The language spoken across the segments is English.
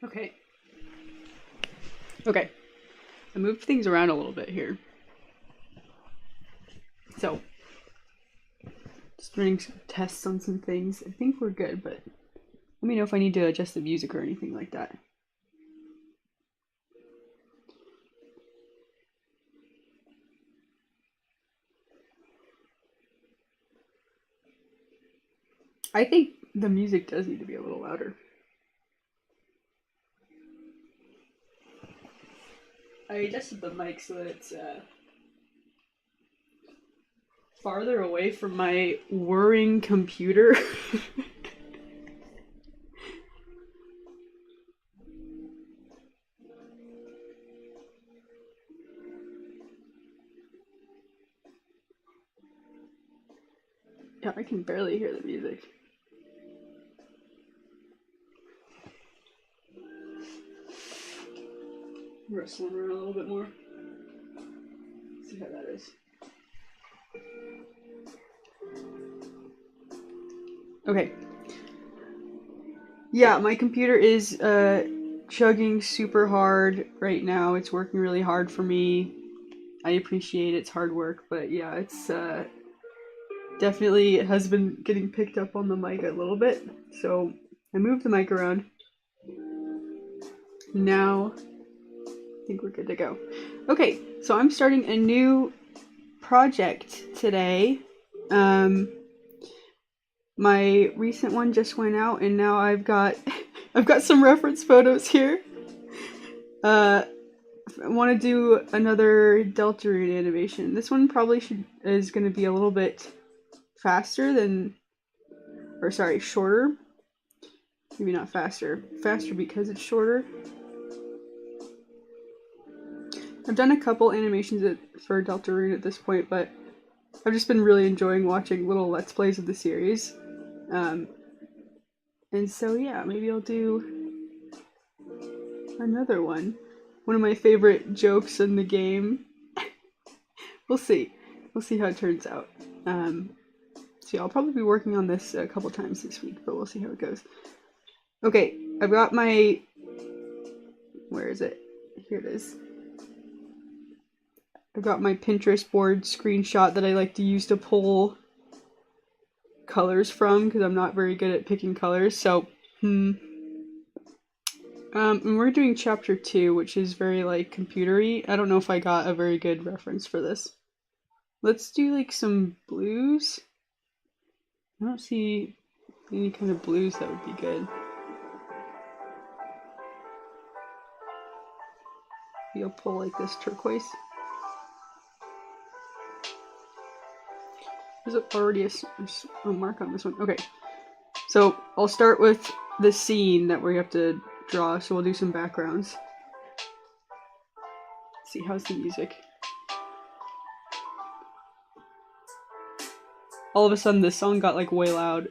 Okay. Okay. I moved things around a little bit here. So, just running some tests on some things. I think we're good, but let me know if I need to adjust the music or anything like that. I think the music does need to be a little louder. I adjusted the mic so that it's farther away from my whirring computer. Yeah, I can barely hear the music. Rustling around a little bit more. See how that is. Okay. Yeah, my computer is chugging super hard right now. It's working really hard for me. I appreciate its hard work, but yeah, it's definitely has been getting picked up on the mic a little bit. So I moved the mic around. Now I think we're good to go. Okay, so I'm starting a new project today. My recent one just went out, and now I've got I've got some reference photos here. I want to do another Deltarune animation. This one probably is going to be a little bit faster than, or sorry, shorter. Maybe not faster. Faster because it's shorter. I've done a couple animations for Deltarune at this point, but I've just been really enjoying watching little Let's Plays of the series. And so yeah, maybe I'll do another one. One of my favorite jokes in the game. We'll see. We'll see how it turns out. So yeah, I'll probably be working on this a couple times this week, but we'll see how it goes. Okay, I've got my... Where is it? Here it is. I've got my Pinterest board screenshot that I like to use to pull colors from, because I'm not very good at picking colors, so... and we're doing chapter 2, which is very, like, computery. I don't know if I got a very good reference for this. Let's do, like, some blues. I don't see any kind of blues that would be good. Maybe I'll pull, like, this turquoise. There's already a mark on this one. Okay, so I'll start with the scene that we have to draw, so we'll do some backgrounds. Let's see, how's the music? All of a sudden, this song got, like, way loud.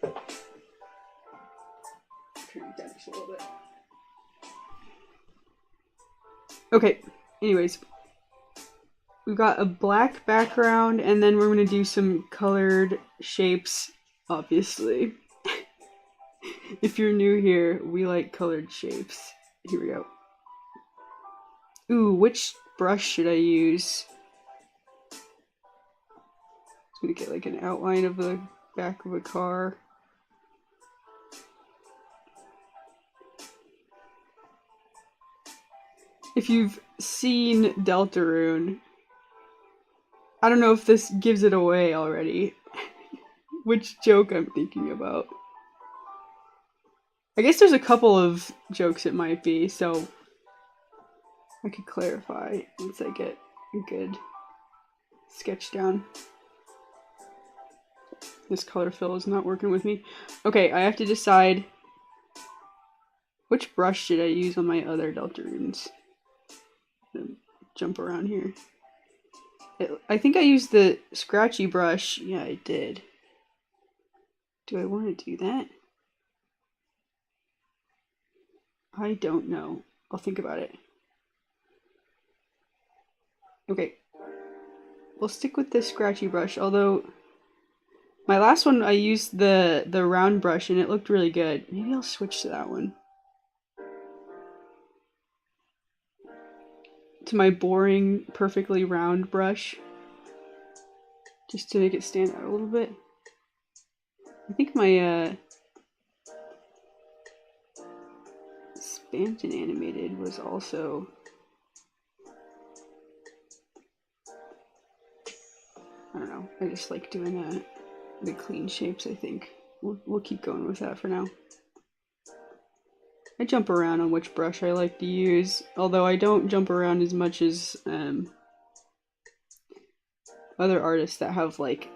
Turn it down just a little bit. Okay, anyways. We've got a black background, and then we're going to do some colored shapes, obviously. If you're new here, we like colored shapes. Here we go. Ooh, which brush should I use? I'm gonna get like an outline of the back of a car. If you've seen Deltarune, I don't know if this gives it away already. Which joke I'm thinking about. I guess there's a couple of jokes it might be, so I could clarify once I get a good sketch down. This color fill is not working with me. Okay, I have to decide which brush should I use on my other Deltarunes. Jump around here. I think I used the scratchy brush. Yeah, I did. Do I want to do that? I don't know. I'll think about it. Okay. we'll stick with this scratchy brush, although my last one I used the round brush and it looked really good. Maybe I'll switch to that one. To my boring, perfectly round brush. Just to make it stand out a little bit. I think my Stamped and Animated was also... I don't know, I just like doing the clean shapes, I think. We'll keep going with that for now. I jump around on which brush I like to use, although I don't jump around as much as other artists that have like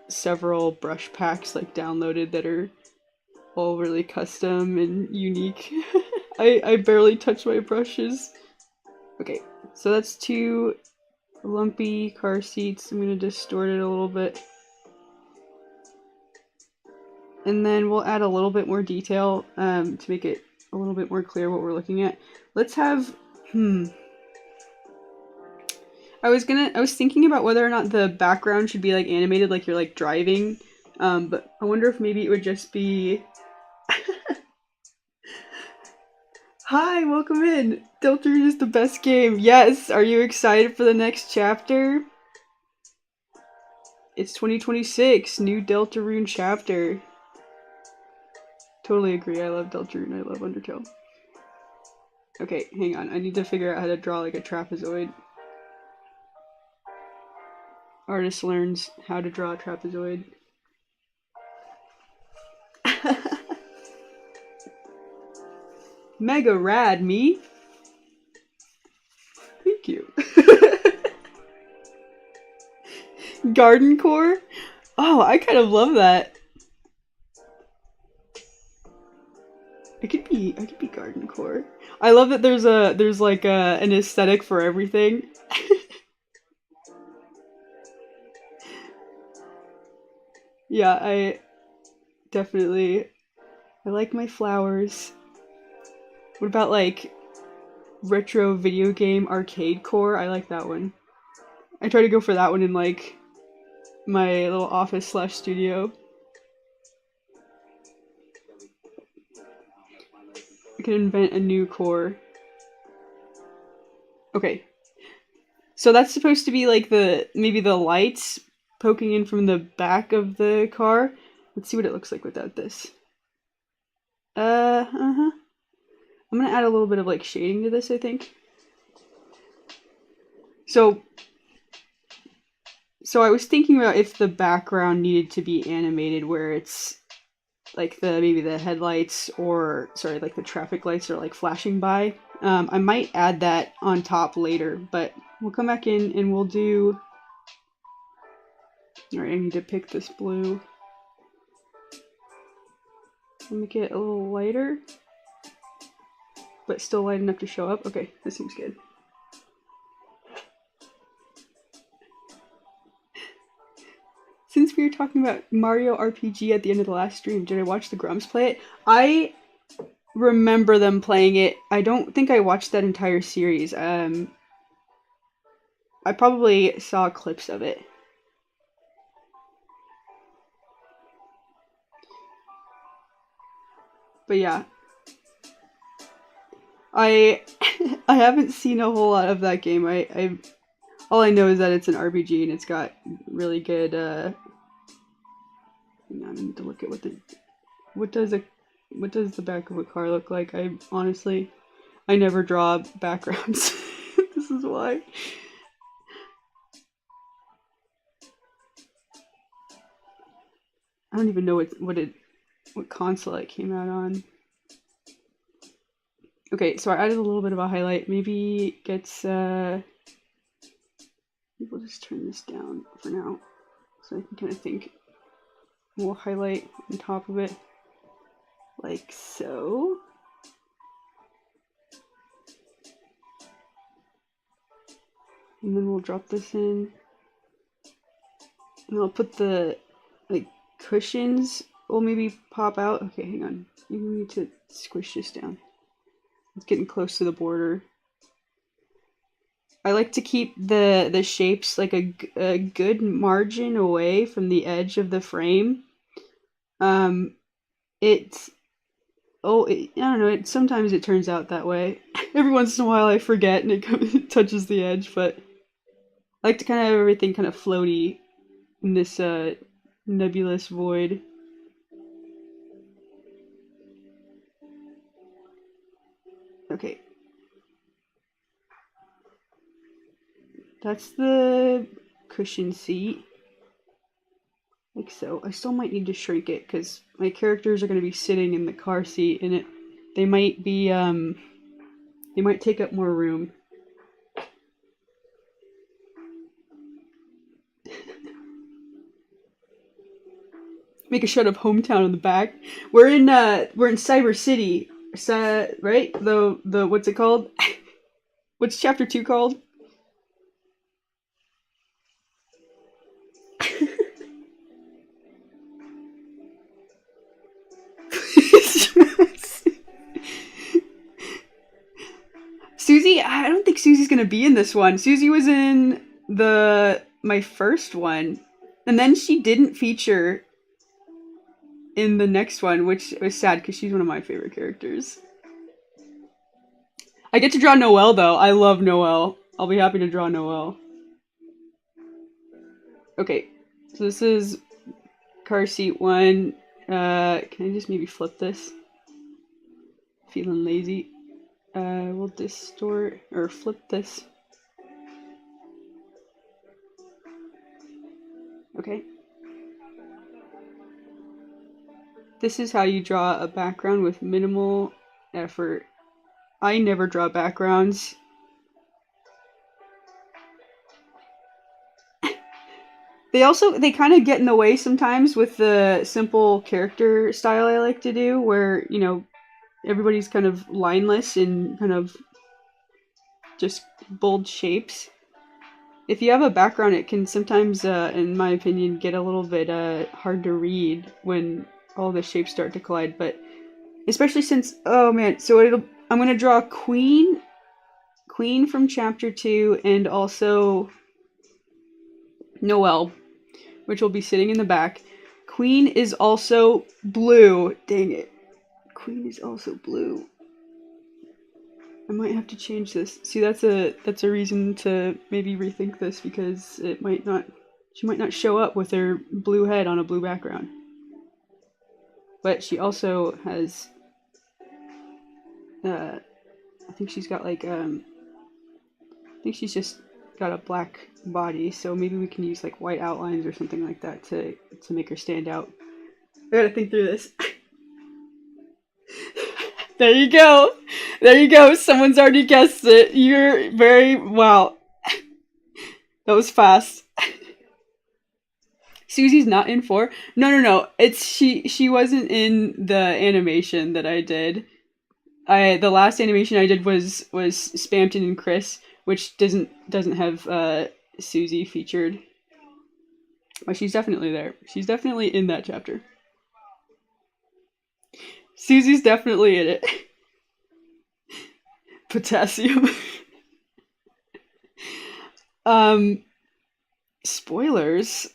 several brush packs like downloaded that are all really custom and unique. I barely touch my brushes. Okay, so that's 2 lumpy car seats. I'm gonna distort it a little bit. And then we'll add a little bit more detail to make it a little bit more clear what we're looking at. Let's have, I was thinking about whether or not the background should be like animated like you're like driving, but I wonder if maybe it would just be... Hi, welcome in! Deltarune is the best game. Yes! Are you excited for the next chapter? It's 2026, new Deltarune chapter. Totally agree, I love Deltarune, I love Undertale. Okay, hang on, I need to figure out how to draw like a trapezoid. Artist learns how to draw a trapezoid. Mega rad, me? Thank you. Garden core? Oh, I kind of love that. I could be garden core. I love that there's like an aesthetic for everything. Yeah, I like my flowers. What about like retro video game arcade core? I like that one. I try to go for that one in like my little office / studio. I can invent a new core. Okay. So that's supposed to be like maybe the lights poking in from the back of the car. Let's see what it looks like without this. I'm gonna add a little bit of like shading to this, I think. So I was thinking about if the background needed to be animated where it's like maybe the headlights or sorry, like the traffic lights are like flashing by. I might add that on top later, but we'll come back in and we'll do... Alright, I need to pick this blue. I'll make it a little lighter, but still light enough to show up. Okay, that seems good. Since we were talking about Mario RPG at the end of the last stream, did I watch the Grumps play it? I remember them playing it. I don't think I watched that entire series. I probably saw clips of it. But yeah. I haven't seen a whole lot of that game. All I know is that it's an RPG and it's got really good hang on, I need to look at what does the back of a car look like? I never draw backgrounds. This is why. I don't even know what console it came out on. Okay, so I added a little bit of a highlight. Maybe it gets we'll just turn this down for now so I can kind of think. We'll highlight on top of it like so. And then we'll drop this in. And I'll put the like cushions will maybe pop out. Okay, hang on. You need to squish this down. It's getting close to the border. I like to keep the shapes like a good margin away from the edge of the frame. Um, it's I don't know. Sometimes it turns out that way. Every once in a while, I forget and it touches the edge. But I like to kind of have everything kind of floaty in this nebulous void. Okay, that's the cushion seat. Like so. I still might need to shrink it because my characters are going to be sitting in the car seat, and they might be they might take up more room. Make a shot of hometown on the back. We're in Cyber City, right? The what's it called? What's chapter 2 called? Susie, I don't think Susie's gonna be in this one. Susie was in my first one, and then she didn't feature in the next one, which was sad because she's one of my favorite characters. I get to draw Noelle though. I love Noelle. I'll be happy to draw Noelle. Okay, so this is car seat 1. Can I just maybe flip this? Feeling lazy. We'll distort or flip this. Okay. This is how you draw a background with minimal effort. I never draw backgrounds. They kind of get in the way sometimes with the simple character style I like to do, where, you know, everybody's kind of lineless and kind of just bold shapes. If you have a background, it can sometimes, in my opinion, get a little bit hard to read when all the shapes start to collide. But especially since, oh man, so I'm gonna draw Queen from chapter 2, and also Noelle, which will be sitting in the back. Queen is also blue. Dang it. Queen is also blue. I might have to change this. See, that's a reason to maybe rethink this, because she might not show up with her blue head on a blue background. But she also has I think she's got like I think she's just got a black body, so maybe we can use like white outlines or something like that to make her stand out. I gotta think through this. There you go. There you go. Someone's already guessed it. You're wow. That was fast. Susie's not in 4. No. It's she wasn't in the animation that I did. The last animation I did was Spamton and Chris, which doesn't have Susie featured. But she's definitely there. She's definitely in that chapter. Susie's definitely in it. Potassium. Spoilers.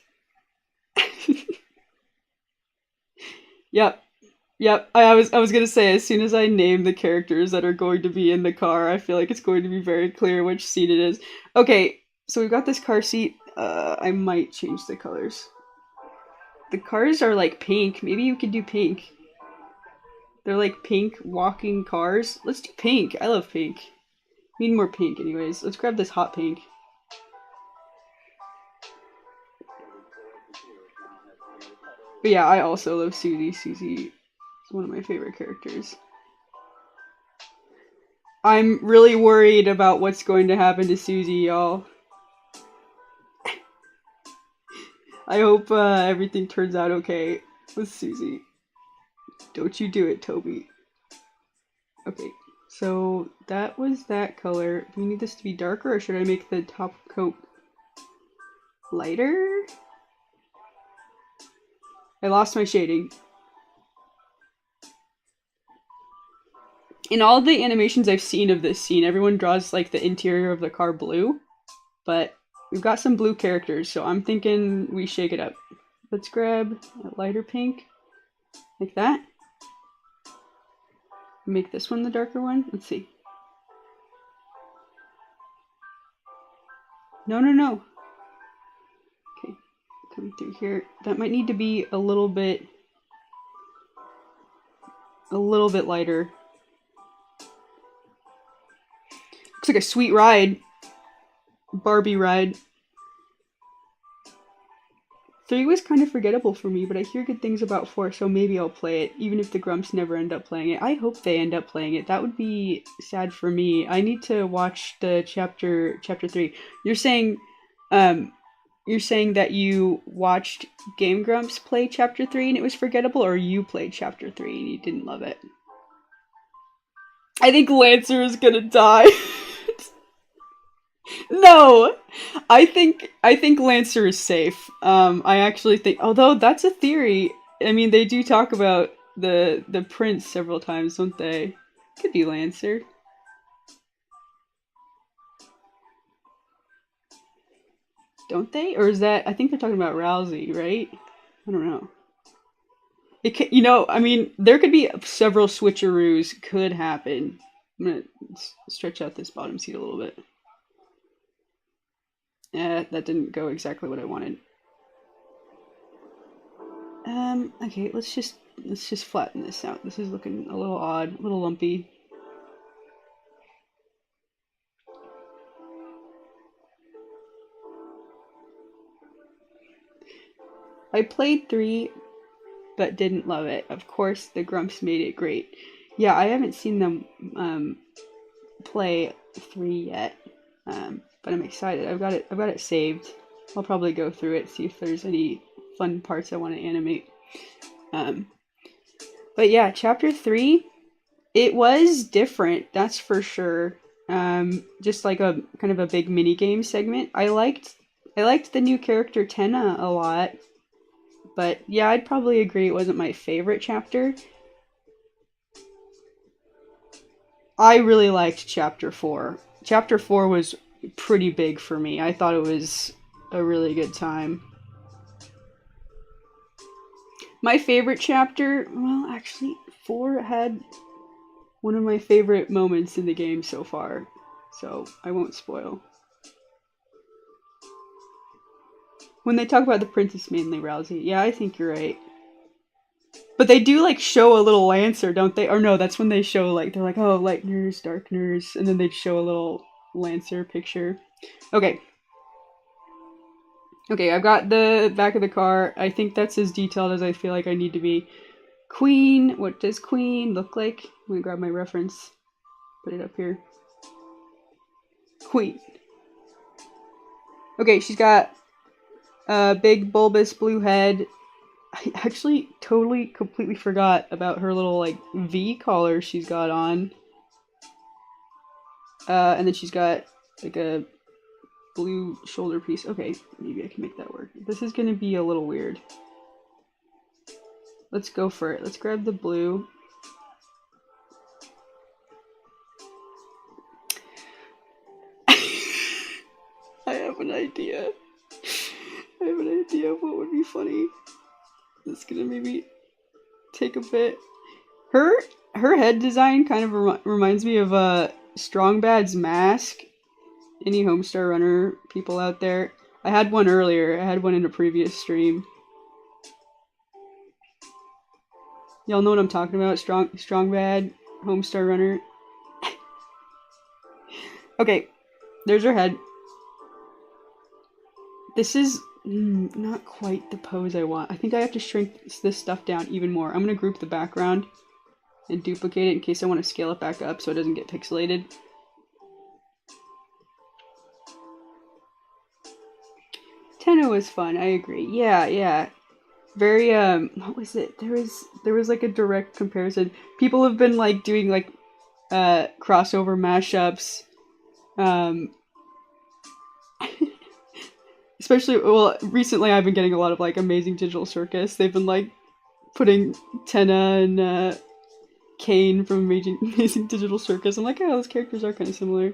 Yep. I was gonna say, as soon as I name the characters that are going to be in the car, I feel like it's going to be very clear which seat it is. Okay, so we've got this car seat. I might change the colors. The cars are like pink. Maybe you could do pink. They're like pink walking cars. Let's do pink. I love pink. Need more pink anyways. Let's grab this hot pink. But yeah, I also love Susie. Susie is one of my favorite characters. I'm really worried about what's going to happen to Susie, y'all. I hope everything turns out okay with Susie. Don't you do it, Toby. Okay, so that was that color. Do we need this to be darker, or should I make the top coat lighter? I lost my shading. In all the animations I've seen of this scene, everyone draws like the interior of the car blue, but we've got some blue characters, so I'm thinking we shake it up. Let's grab a lighter pink, like that. Make this one the darker one. Let's see. No. Okay, coming through here. That might need to be a little bit lighter. Looks like a sweet ride. Barbie ride. 3 was kind of forgettable for me, but I hear good things about 4, so maybe I'll play it, even if the Grumps never end up playing it. I hope they end up playing it. That would be sad for me. I need to watch the chapter 3. You're saying that you watched Game Grumps play chapter 3 and it was forgettable, or you played chapter 3 and you didn't love it? I think Lancer is gonna die. No, I think Lancer is safe. I actually think, although that's a theory. I mean, they do talk about the prince several times, don't they? Could be Lancer. Don't they? Or is that? I think they're talking about Rousey, right? I don't know. It could, I mean, there could be several switcheroos could happen. I'm gonna stretch out this bottom seat a little bit. That didn't go exactly what I wanted. Okay, let's just flatten this out. This is looking a little odd, a little lumpy. I played 3, but didn't love it. Of course, the Grumps made it great. Yeah, I haven't seen them play 3 yet, but I'm excited. I've got it saved. I'll probably go through it, see if there's any fun parts I want to animate. But yeah, chapter 3, it was different, that's for sure. Just like a kind of a big mini game segment. I liked the new character Tenna a lot. But yeah, I'd probably agree it wasn't my favorite chapter. I really liked chapter 4. Chapter 4 was pretty big for me. I thought it was a really good time. My favorite chapter, well, actually, 4 had one of my favorite moments in the game so far, so I won't spoil. When they talk about the princess, mainly Rousey. Yeah, I think you're right. But they do, like, show a little Lancer, don't they? Or no, that's when they show, like, they're like, oh, Lightners, Darkners, and then they show a little Lancer picture. Okay. Okay, I've got the back of the car. I think that's as detailed as I feel like I need to be. Queen, what does Queen look like? I'm gonna grab my reference. Put it up here. Queen. Okay, she's got a big bulbous blue head. I actually completely forgot about her little, like, V collar she's got on. And then she's got, like, a blue shoulder piece. Okay, maybe I can make that work. This is gonna be a little weird. Let's go for it. Let's grab the blue. I have an idea. I have an idea of what would be funny. It's gonna maybe take a bit. Her head design kind of reminds me of Strong Bad's mask. Any Homestar Runner people out there? I had one earlier. I had one in a previous stream. Y'all know what I'm talking about? Strong Bad, Homestar Runner. Okay, there's her head. This is not quite the pose I want. I think I have to shrink this stuff down even more. I'm going to group the background and duplicate it in case I want to scale it back up so it doesn't get pixelated. Tenno was fun, I agree. Yeah. Very, what was it? There was like a direct comparison. People have been like doing like crossover mashups. Especially, well, recently I've been getting a lot of like Amazing Digital Circus. They've been like putting Tenna and Kane from Amazing Digital Circus. I'm like, oh, those characters are kind of similar.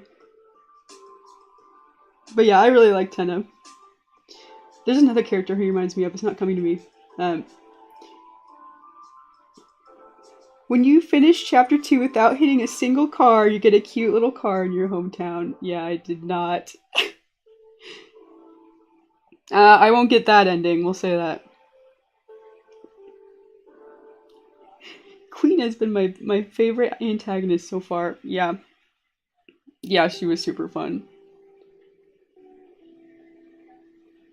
But yeah, I really like Tenna. There's another character who reminds me of. It's not coming to me. When you finish chapter 2 without hitting a single car, you get a cute little car in your hometown. Yeah, I did not. I won't get that ending, we'll say that. Queen has been my favorite antagonist so far. Yeah. Yeah, she was super fun.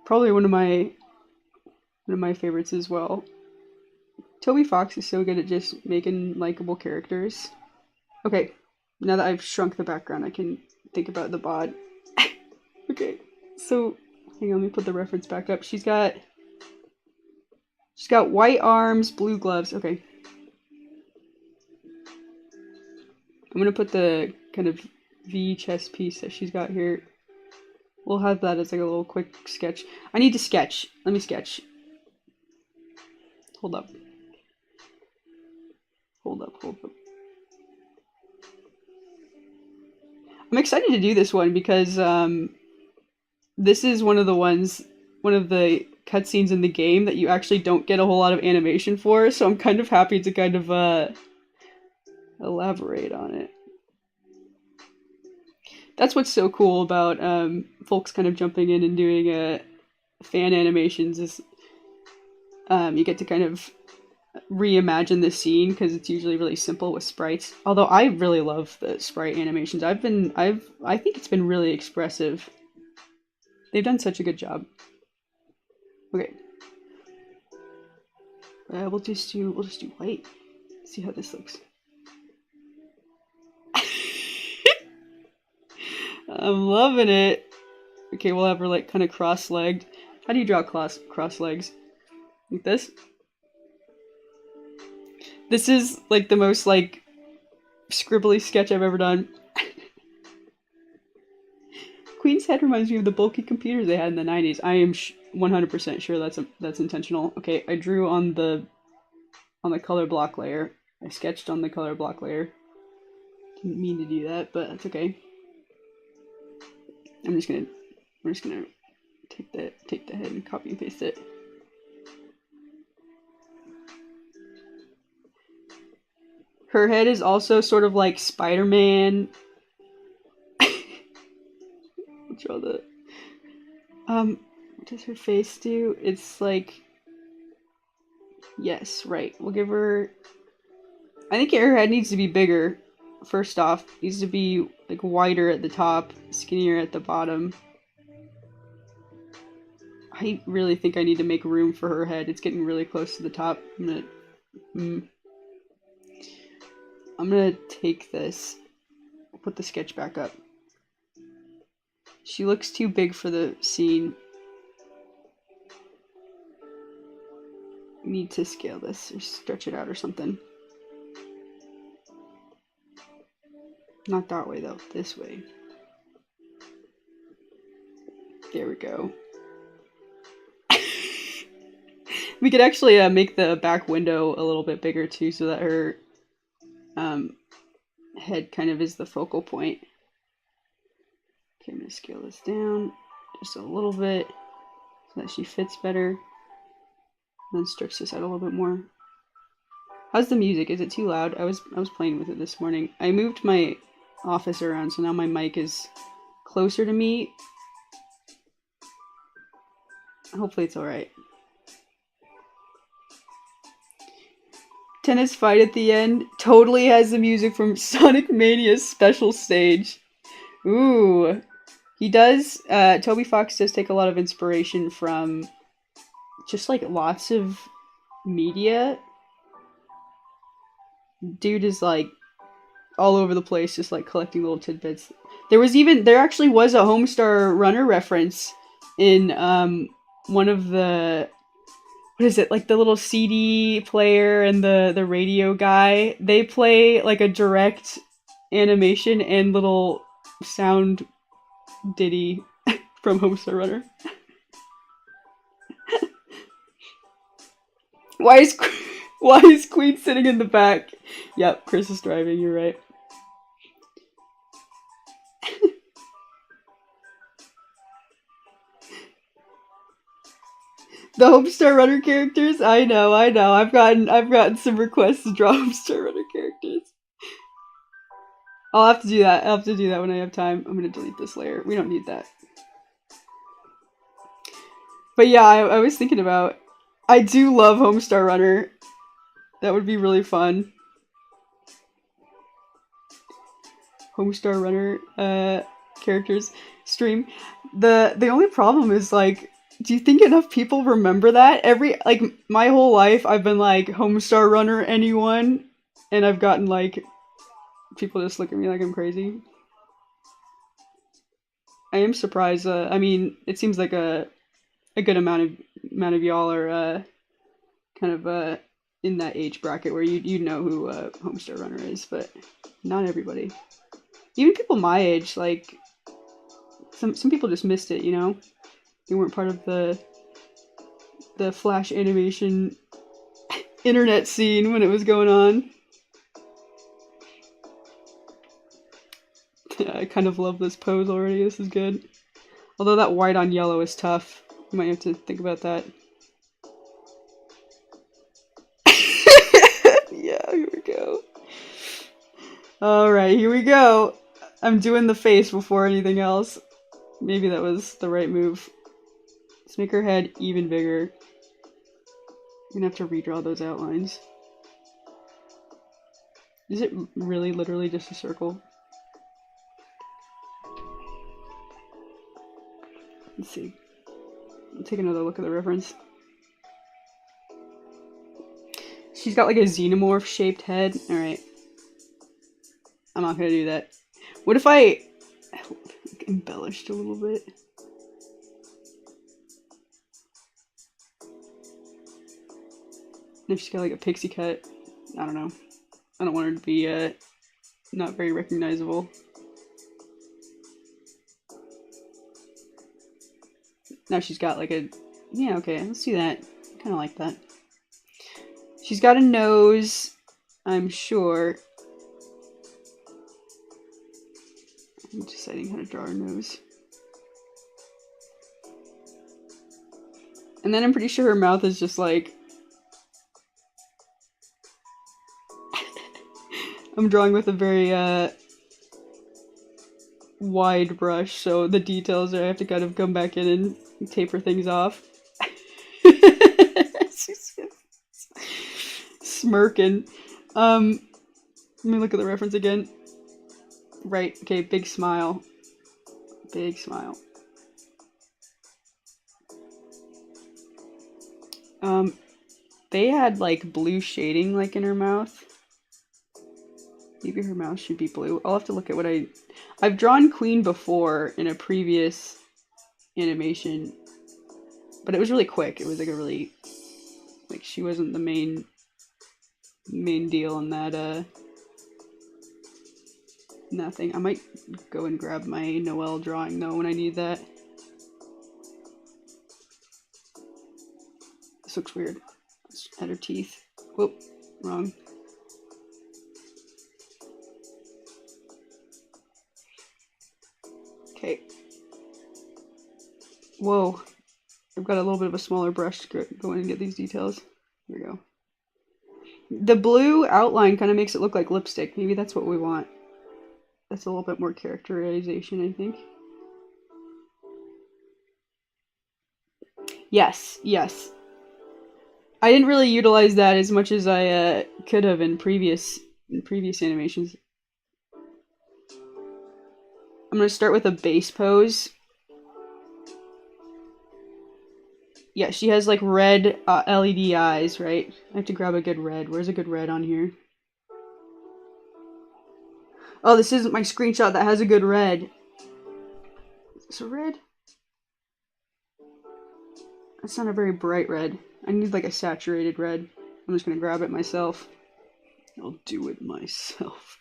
Probably one of my favorites as well. Toby Fox is so good at just making likable characters. Okay, now that I've shrunk the background, I can think about the bod. Okay, so hang on, let me put the reference back up. She's got white arms, blue gloves. Okay. I'm gonna put the kind of V chest piece that she's got here. We'll have that as like a little quick sketch. I need to sketch. Let me sketch. Hold up. Hold up. I'm excited to do this one because this is one of the cutscenes in the game that you actually don't get a whole lot of animation for, so I'm kind of happy to kind of elaborate on it. That's what's so cool about folks kind of jumping in and doing fan animations is you get to kind of reimagine the scene because it's usually really simple with sprites. Although I really love the sprite animations. I think it's been really expressive. They've done such a good job. Okay. We'll just do white. See how this looks. I'm loving it. Okay, we'll have her like kind of cross-legged. How do you draw cross legs? Like this? This is like the most like scribbly sketch I've ever done. Queen's head reminds me of the bulky computers they had in the 90s. I am 100% sure that's intentional. Okay, I drew on the color block layer. I sketched on the color block layer. Didn't mean to do that, but that's okay. We're just gonna take the head and copy and paste it. Her head is also sort of like Spider-Man. I'll draw the what does her face do? It's like, yes, right. We'll give her, I think her head needs to be bigger. First off, it needs to be like wider at the top, skinnier at the bottom. I really think I need to make room for her head. It's getting really close to the top. I'm gonna take this, put the sketch back up. She looks too big for the scene. Need to scale this or stretch it out or something. Not that way though, this way. There we go. We could actually make the back window a little bit bigger too, so that her head kind of is the focal point. Okay, I'm gonna scale this down just a little bit so that she fits better. And then stretch this out a little bit more. How's the music? Is it too loud? I was playing with it this morning. I moved my office around, so now my mic is closer to me. Hopefully it's alright. Tennis fight at the end totally has the music from Sonic Mania's special stage. Ooh. He does, Toby Fox does take a lot of inspiration from just like lots of media. Dude is like all over the place, just like collecting little tidbits. There actually was a Homestar Runner reference in one of the, what is it, like the little CD player and the radio guy. They play like a direct animation and little sound ditty from Homestar Runner. Why is Queen sitting in the back? Yep, Chris is driving, you're right. The Homestar Runner characters? I know. I've gotten some requests to draw Homestar Runner characters. I'll have to do that. I'll have to do that when I have time. I'm gonna delete this layer. We don't need that. But yeah, I was thinking about... I do love Homestar Runner. That would be really fun. Homestar Runner characters stream. The only problem is, like, do you think enough people remember that? My whole life I've been like, Homestar Runner anyone? And I've gotten like, people just look at me like I'm crazy. I am surprised. I mean, it seems like a good amount of y'all are kind of in that age bracket where you know who Homestar Runner is, but not everybody. Even people my age, like some people just missed it, you know? They weren't part of the Flash animation internet scene when it was going on. Yeah, I kind of love this pose already. This is good. Although that white on yellow is tough. You might have to think about that. Yeah, here we go. Alright, here we go. I'm doing the face before anything else. Maybe that was the right move. Let's make her head even bigger. I'm gonna have to redraw those outlines. Is it really literally just a circle? Let's see. I'll take another look at the reference. She's got like a xenomorph shaped head. Alright. I'm not gonna do that. What if I embellished a little bit? And if she's got like a pixie cut, I don't know. I don't want her to be not very recognizable. Now she's got like a... Yeah, okay, let's do that. I kind of like that. She's got a nose, I'm sure. I'm deciding how to draw her nose. And then I'm pretty sure her mouth is just like... I'm drawing with a very wide brush, so the details I have to kind of come back in and taper things off. She's smirking. Let me look at the reference again. Right, okay, big smile. Big smile. They had like blue shading like in her mouth. Maybe her mouth should be blue. I'll have to look at what I've drawn Queen before in a previous animation, but it was really quick. It was like a really, like, she wasn't the main deal in that thing. I might go and grab my Noelle drawing though when I need that. This looks weird. Let's add her teeth. Whoop, wrong. Okay. Whoa. I've got a little bit of a smaller brush to go in and get these details. Here we go. The blue outline kind of makes it look like lipstick. Maybe that's what we want. That's a little bit more characterization, I think. Yes, yes. I didn't really utilize that as much as I could have in previous animations. I'm gonna start with a base pose. Yeah, she has like red LED eyes, right? I have to grab a good red. Where's a good red on here? Oh, this isn't my screenshot that has a good red. Is this a red? That's not a very bright red. I need like a saturated red. I'm just gonna grab it myself. I'll do it myself.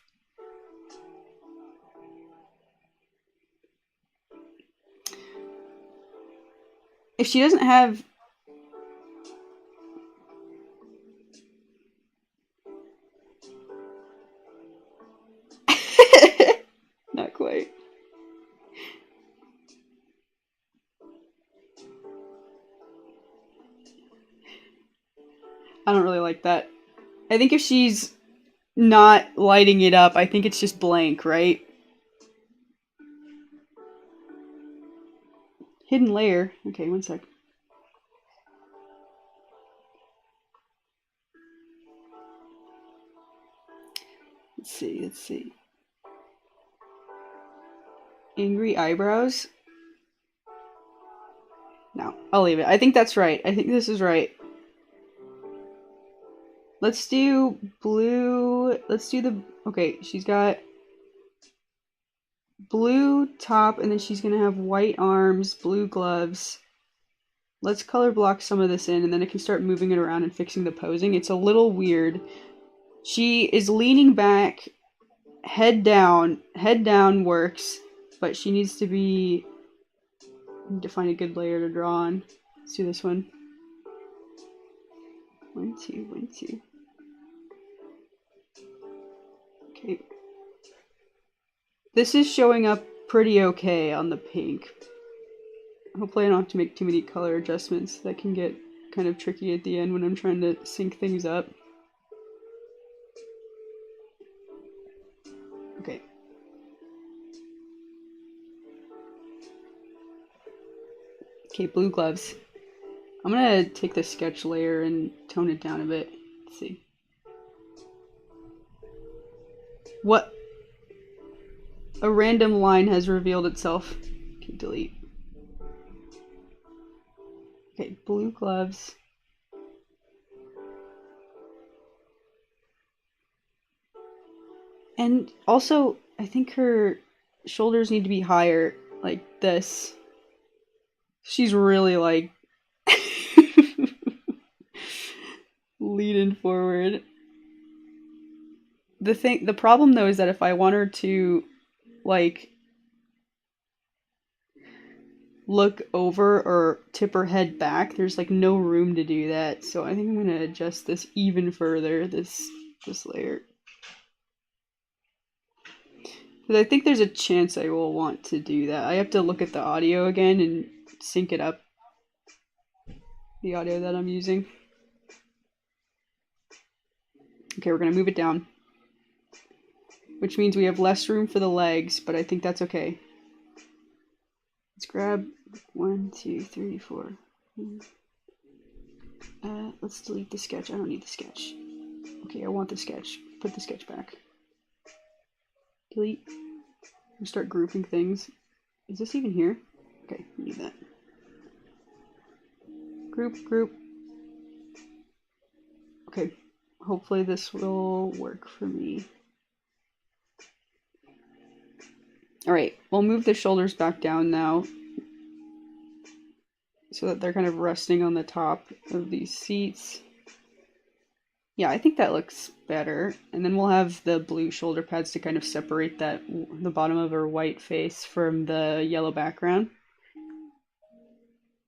If she doesn't have... I don't really like that. I think if she's not lighting it up, I think it's just blank, right? Hidden layer. Okay, one sec. Let's see, let's see. Angry eyebrows? No, I'll leave it. I think that's right. I think this is right. Let's do blue. Let's do the... Okay, she's got blue top, and then she's gonna have white arms, blue gloves. Let's color block some of this in, and then I can start moving it around and fixing the posing. It's a little weird. She is leaning back, head down. Head down works, but she needs to be... I need to find a good layer to draw on. Let's do this one. 1, 2, 1, 2. Okay. This is showing up pretty okay on the pink. Hopefully I don't have to make too many color adjustments. That can get kind of tricky at the end when I'm trying to sync things up. Okay. Okay, blue gloves. I'm gonna take the sketch layer and tone it down a bit. Let's see. What? A random line has revealed itself. Okay, delete. Okay, blue gloves. And also, I think her shoulders need to be higher, like this. She's really like leaning forward. The problem though is that if I want her to like look over or tip her head back, there's like no room to do that. So I think I'm gonna adjust this even further, this layer. Because I think there's a chance I will want to do that. I have to look at the audio again and sync it up. The audio that I'm using. Okay, we're gonna move it down. Which means we have less room for the legs, but I think that's okay. Let's grab 1, 2, 3, 4. Let's delete the sketch. I don't need the sketch. Okay, I want the sketch. Put the sketch back. Delete. We'll start grouping things. Is this even here? Okay, we need that. Group. Okay, hopefully this will work for me. Alright, we'll move the shoulders back down now so that they're kind of resting on the top of these seats. Yeah, I think that looks better. And then we'll have the blue shoulder pads to kind of separate the bottom of her white face from the yellow background.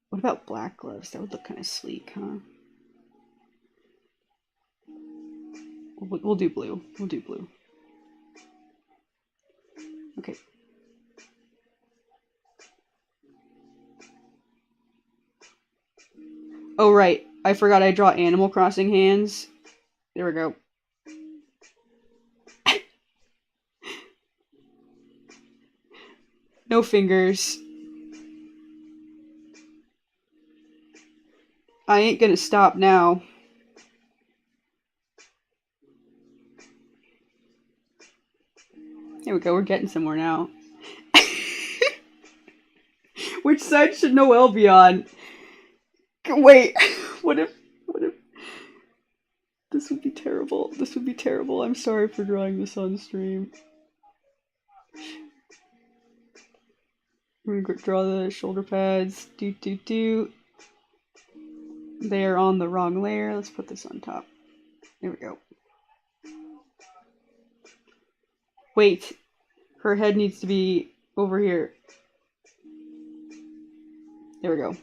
What about black gloves? That would look kind of sleek, huh? We'll do blue. We'll do blue. Okay. Oh, right. I forgot I draw Animal Crossing hands. There we go. No fingers. I ain't gonna stop now. There we go, we're getting somewhere now. Which side should Noelle be on? Wait, what if... This would be terrible. This would be terrible. I'm sorry for drawing this on stream. We're gonna draw the shoulder pads. They are on the wrong layer. Let's put this on top. There we go. Wait, her head needs to be over here. There we go.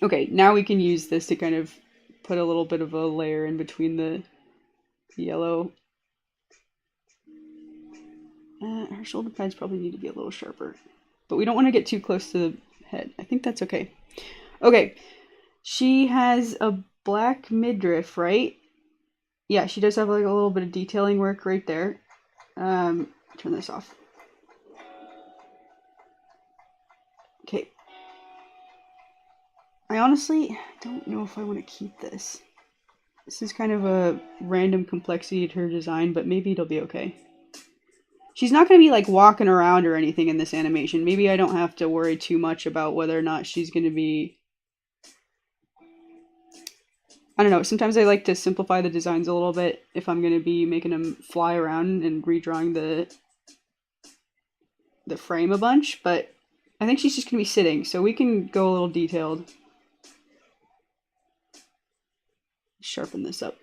Okay, now we can use this to kind of put a little bit of a layer in between the yellow. Her shoulder pads probably need to be a little sharper, but we don't want to get too close to the head. I think that's okay. Okay, she has a black midriff, right? Yeah, she does have like a little bit of detailing work right there. Turn this off. Okay. I honestly don't know if I want to keep this. This is kind of a random complexity to her design, but maybe it'll be okay. She's not going to be like walking around or anything in this animation. Maybe I don't have to worry too much about whether or not she's going to be... I don't know, sometimes I like to simplify the designs a little bit if I'm going to be making them fly around and redrawing the frame a bunch, but I think she's just going to be sitting, so we can go a little detailed. Sharpen this up.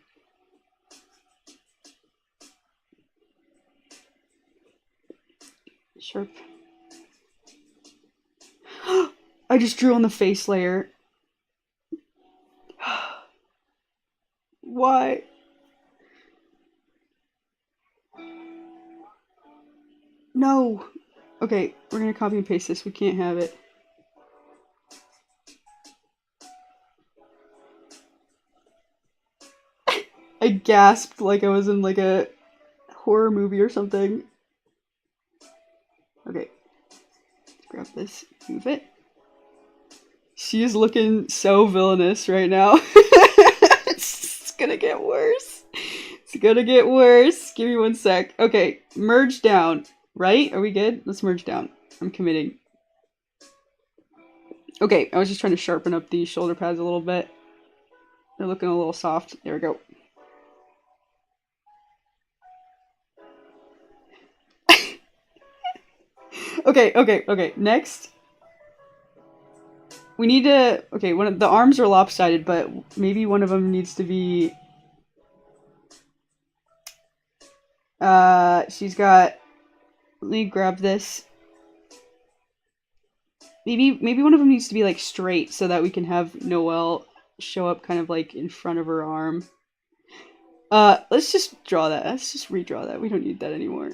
Sharp. I just drew on the face layer. Why? No! Okay, we're gonna copy and paste this. We can't have it. I gasped like I was in like a horror movie or something. Okay. Let's grab this, move it. She is looking so villainous right now. It's gonna get worse. It's gonna get worse. Give me 1 sec. Okay, merge down. Right? Are we good? Let's merge down. I'm committing. Okay, I was just trying to sharpen up these shoulder pads a little bit. They're looking a little soft. There we go. Okay. Next. We need to... Okay, one of the arms are lopsided, but maybe one of them needs to be... she's got... Let me grab this. Maybe one of them needs to be like straight so that we can have Noelle show up kind of like in front of her arm. Let's just draw that. Let's just redraw that. We don't need that anymore.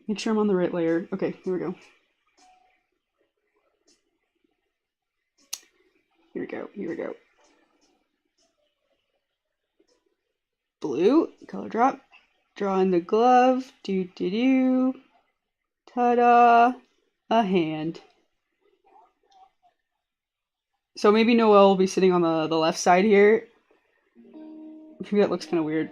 Make sure I'm on the right layer. Okay, here we go. Here we go. Blue, color drop. Draw in the glove. Do. Ta-da! A hand. So maybe Noelle will be sitting on the left side here. Maybe that looks kind of weird.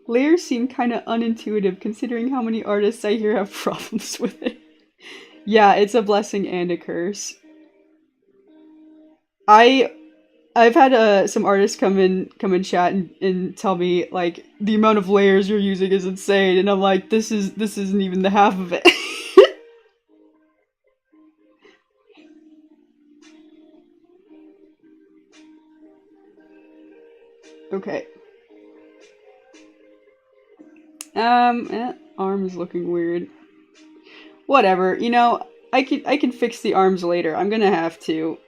Layers seem kind of unintuitive considering how many artists I hear have problems with it. Yeah, it's a blessing and a curse. I've had some artists come in chat and tell me like the amount of layers you're using is insane, and I'm like, this isn't even the half of it. Okay. Arm is looking weird. Whatever, you know, I can fix the arms later. I'm gonna have to.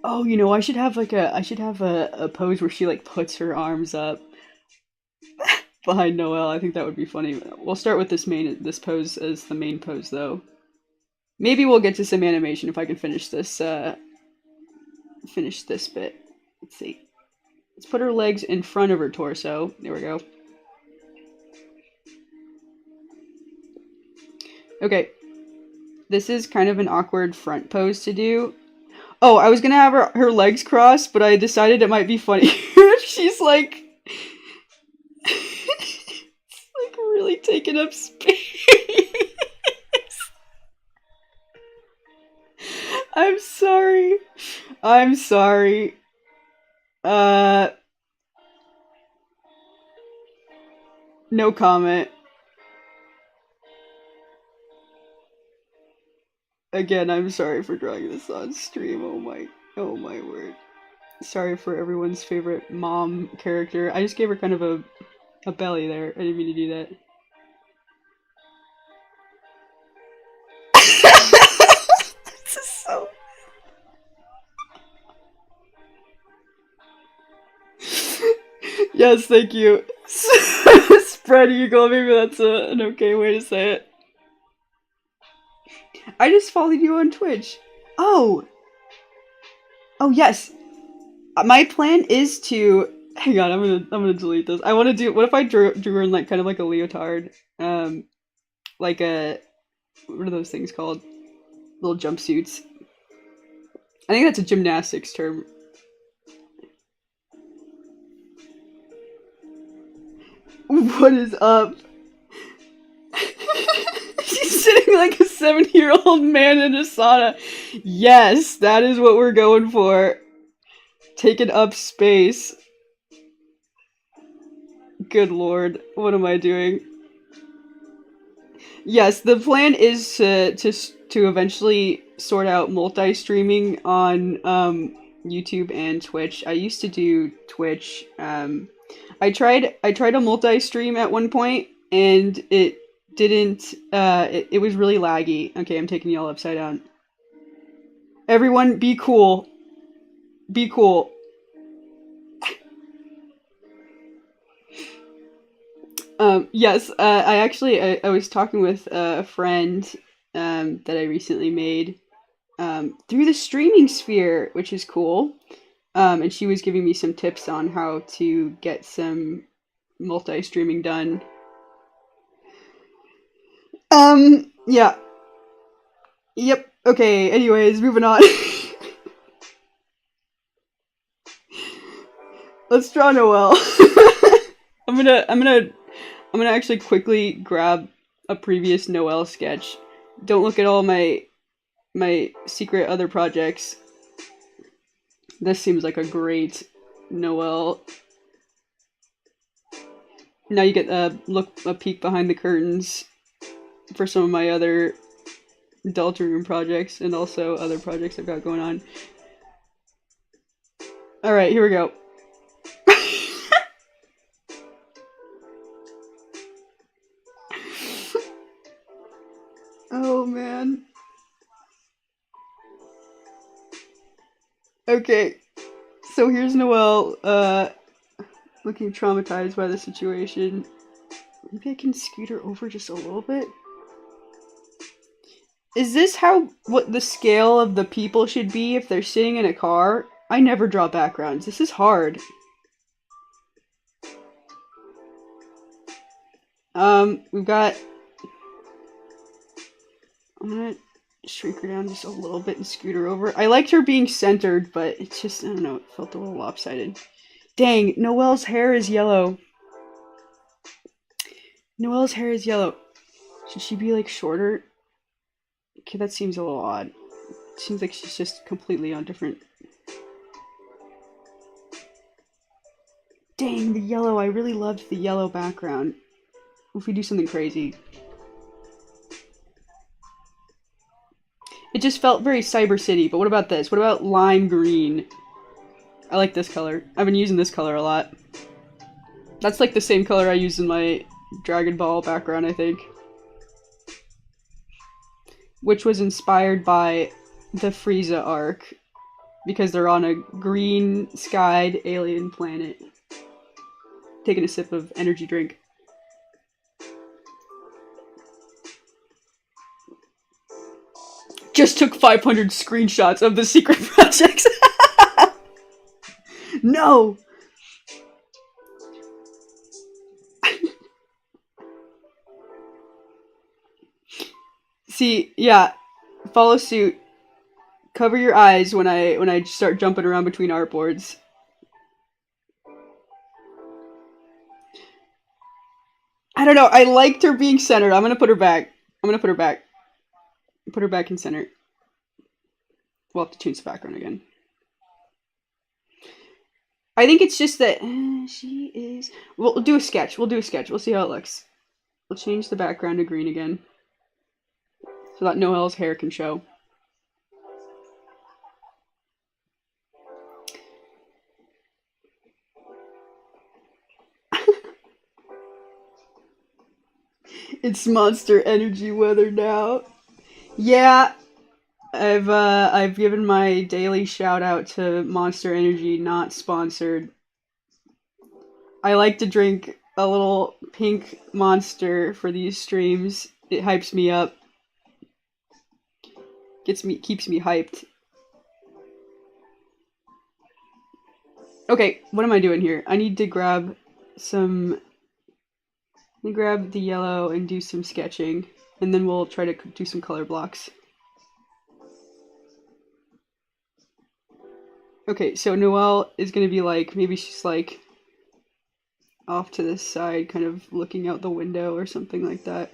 Oh, you know, I should have a pose where she like puts her arms up behind Noelle. I think that would be funny. We'll start with this pose as the main pose though. Maybe we'll get to some animation if I can finish this bit. Let's see. Let's put her legs in front of her torso. There we go. Okay. This is kind of an awkward front pose to do. Oh, I was gonna have her legs crossed, but I decided it might be funny if she's like... it's like really taking up space. I'm sorry. I'm sorry. No comment. Again, I'm sorry for drawing this on stream. Oh my word. Sorry for everyone's favorite mom character. I just gave her kind of a belly there. I didn't mean to do that. This is so... Yes, thank you. Spread eagle, maybe that's an okay way to say it. I just followed you on Twitch. Oh, Oh yes, my plan is to. Hang on, I'm gonna delete this. I want to do. What if I drew her in like kind of like a leotard, like a what are those things called? Little jumpsuits. I think that's a gymnastics term. What is up? She's sitting like a 7-year-old man in a sauna. Yes, that is what we're going for. Taking up space. Good lord, what am I doing? Yes, the plan is to eventually sort out multi-streaming on YouTube and Twitch. I used to do Twitch. I tried a multi-stream at one point and it didn't it was really laggy. Okay, I'm taking y'all upside down. Everyone be cool. Be cool. Yes, I was talking with a friend that I recently made through the streaming sphere, which is cool. And she was giving me some tips on how to get some multi-streaming done. Yeah. Yep. Okay, anyways, moving on. Let's draw Noelle. I'm gonna actually quickly grab a previous Noelle sketch. Don't look at all my secret other projects. This seems like a great Noelle. Now you get a peek behind the curtains for some of my other Deltarune projects and also other projects I've got going on. Alright, here we go. Oh man. Okay, so here's Noelle, looking traumatized by the situation. Maybe I can scoot her over just a little bit. Is this what the scale of the people should be if they're sitting in a car? I never draw backgrounds. This is hard. We've got... I'm gonna shrink her down just a little bit and scoot her over. I liked her being centered, but it's just, I don't know, it felt a little lopsided. Dang, Noelle's hair is yellow. Noelle's hair is yellow. Should she be, like, shorter? Okay, that seems a little odd. It seems like she's just completely on different... Dang, the yellow. I really loved the yellow background. What if we do something crazy? It just felt very Cyber City, but what about this? What about lime green? I like this color. I've been using this color a lot. That's like the same color I used in my Dragon Ball background, I think. Which was inspired by the Frieza arc. Because they're on a green-skied alien planet. Taking a sip of energy drink. Just took 500 screenshots of the secret projects. No! See, yeah, follow suit. Cover your eyes when I start jumping around between artboards. I don't know, I liked her being centered. I'm gonna put her back. I'm gonna put her back. Put her back in center. We'll have to change the background again. I think it's just that she is... We'll do a sketch. We'll do a sketch. We'll see how it looks. We'll change the background to green again. So that Noelle's hair can show. It's Monster Energy weather now. Yeah, I've given my daily shout out to Monster Energy, not sponsored. I like to drink a little pink Monster for these streams. It hypes me up. Keeps me hyped. Okay, what am I doing here? I need to grab some... Let me grab the yellow and do some sketching, and then we'll try to do some color blocks. Okay, so Noelle is gonna be like, maybe she's like off to this side, kind of looking out the window or something like that.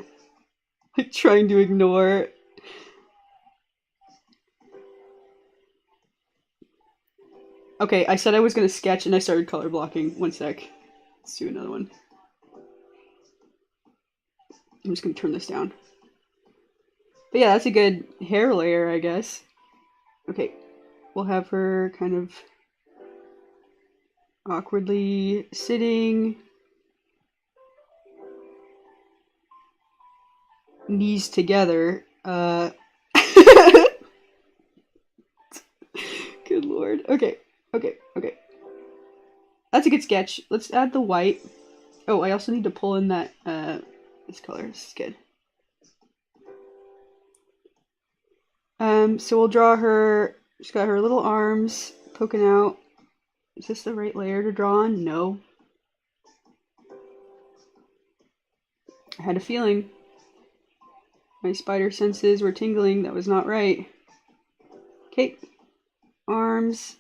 Like trying to ignore. Okay, I said I was gonna sketch and I started color blocking. One sec. Let's do another one. I'm just gonna turn this down. But yeah, that's a good hair layer, I guess. Okay, we'll have her kind of awkwardly sitting, knees together. Good lord. Okay. That's a good sketch. Let's add the white. Oh, I also need to pull in that, this color. This is good. So we'll draw her. She's got her little arms poking out. Is this the right layer to draw on? No. I had a feeling. My spider senses were tingling. That was not right. Okay. Arms.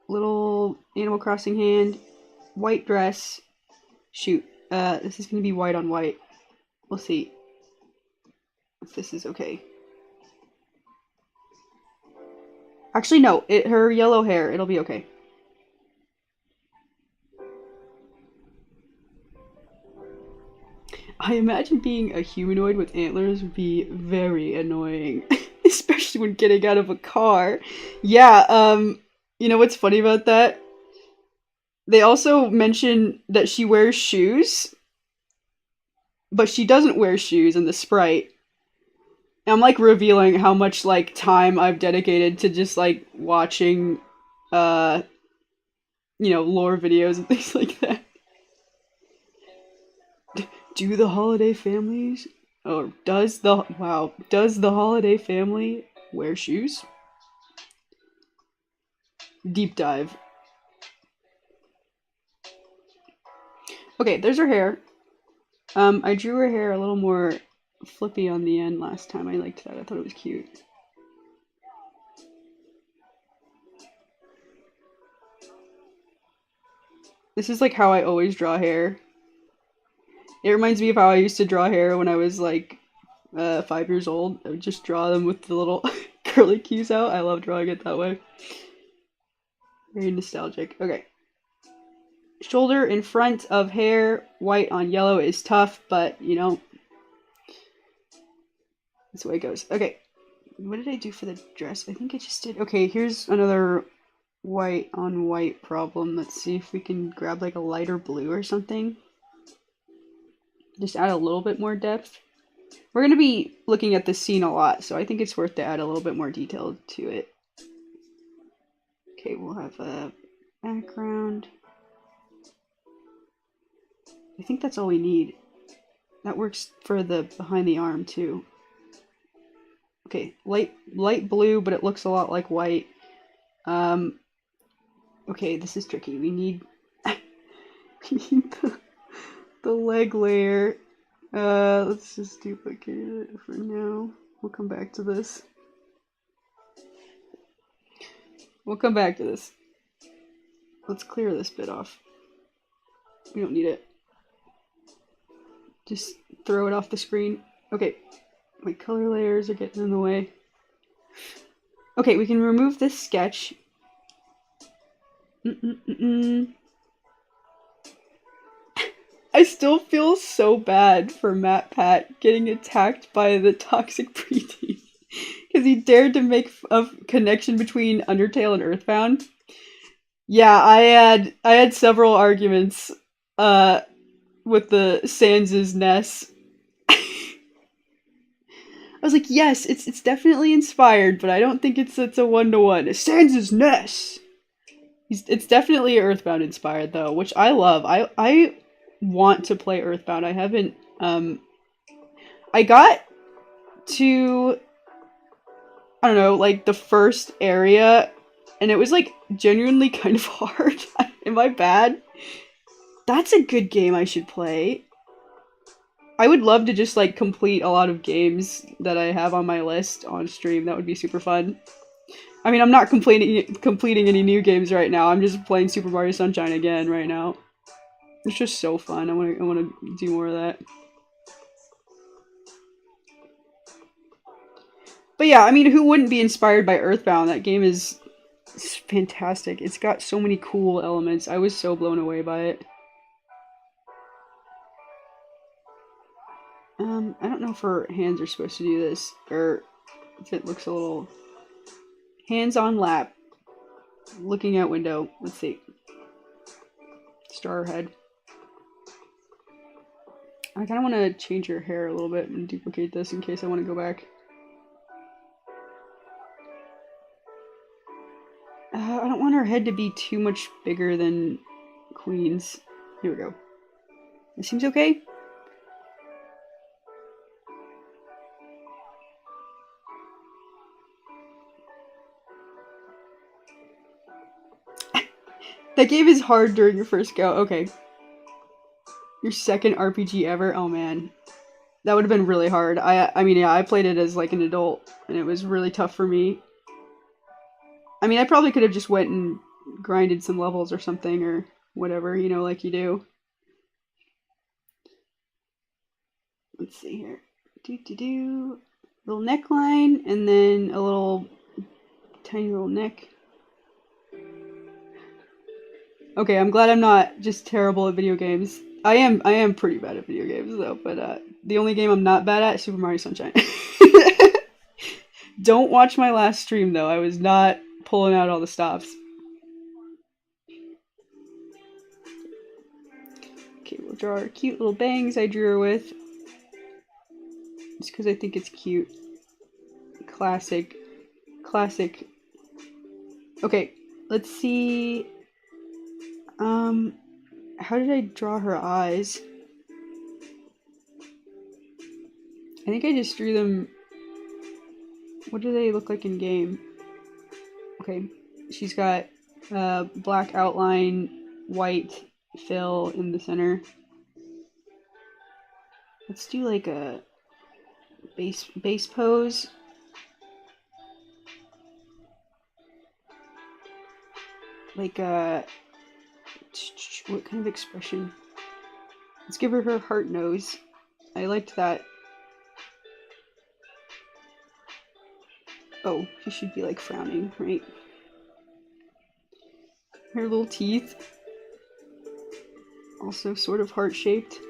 Little Animal Crossing hand. White dress. Shoot. This is gonna be white on white. We'll see if this is okay. Actually, no. Her yellow hair. It'll be okay. I imagine being a humanoid with antlers would be very annoying, especially when getting out of a car. Yeah, you know what's funny about that? They also mention that she wears shoes, but she doesn't wear shoes in the sprite. And I'm like revealing how much like time I've dedicated to just like watching lore videos and things like that. Do the holiday families, or does the holiday family wear shoes? Deep dive. Okay, there's her hair. I drew her hair a little more flippy on the end last time. I liked that. I thought it was cute. This is like how I always draw hair. It reminds me of how I used to draw hair when I was like 5 years old. I would just draw them with the little curly cues out. I love drawing it that way. Very nostalgic. Okay. Shoulder in front of hair, white on yellow is tough, but you know, that's the way it goes. Okay. What did I do for the dress? I think I just did. Okay, here's another white on white problem. Let's see if we can grab like a lighter blue or something. Just add a little bit more depth. We're going to be looking at this scene a lot, so I think it's worth to add a little bit more detail to it. Okay, we'll have a background. I think that's all we need. That works for the behind the arm too. Okay, light blue, but it looks a lot like white. Okay, this is tricky. We need the leg layer. Let's just duplicate it for now. We'll come back to this. Let's clear this bit off. We don't need it. Just throw it off the screen. Okay, my color layers are getting in the way. Okay, we can remove this sketch. I still feel so bad for Matt Pat getting attacked by the toxic preteen because he dared to make a connection between Undertale and Earthbound. Yeah, I had several arguments with the Sans' Ness. I was like, yes, it's definitely inspired, but I don't think it's a one-to-one. Sans' Ness. It's definitely Earthbound inspired though, which I love. I want to play Earthbound. I haven't I got to I don't know, like the first area, and it was like genuinely kind of hard. Am I bad? That's a good game I should play. I would love to just like complete a lot of games that I have on my list on stream. That would be super fun. I mean, I'm not completing any new games right now. I'm just playing Super Mario Sunshine again right now. It's just so fun. I want to do more of that. But yeah, I mean, who wouldn't be inspired by Earthbound? That game is fantastic. It's got so many cool elements. I was so blown away by it. I don't know if her hands are supposed to do this, or if it looks a little... Hands on lap. Looking out window. Let's see. Star head. I kind of want to change her hair a little bit and duplicate this in case I want to go back. I don't want her head to be too much bigger than Queen's. Here we go. This seems okay. That game is hard during your first go. Okay. Your second RPG ever? Oh man. That would have been really hard. I mean, yeah, I played it as like an adult, and it was really tough for me. I mean, I probably could have just went and grinded some levels or something, or whatever, you know, like you do. Let's see here. Do. Little neckline, and then a little tiny little neck. Okay, I'm glad I'm not just terrible at video games. I am pretty bad at video games though, but the only game I'm not bad at is Super Mario Sunshine. Don't watch my last stream though. I was not pulling out all the stops. Okay, we'll draw our cute little bangs I drew her with. Just because I think it's cute. Classic. Classic. Okay, let's see. How did I draw her eyes? I think I just drew them. What do they look like in game? Okay, she's got black outline, white fill in the center. Let's do like a base pose. Like what kind of expression? Let's give her heart nose. I liked that. Oh, she should be like frowning, right? Her little teeth. Also sort of heart-shaped.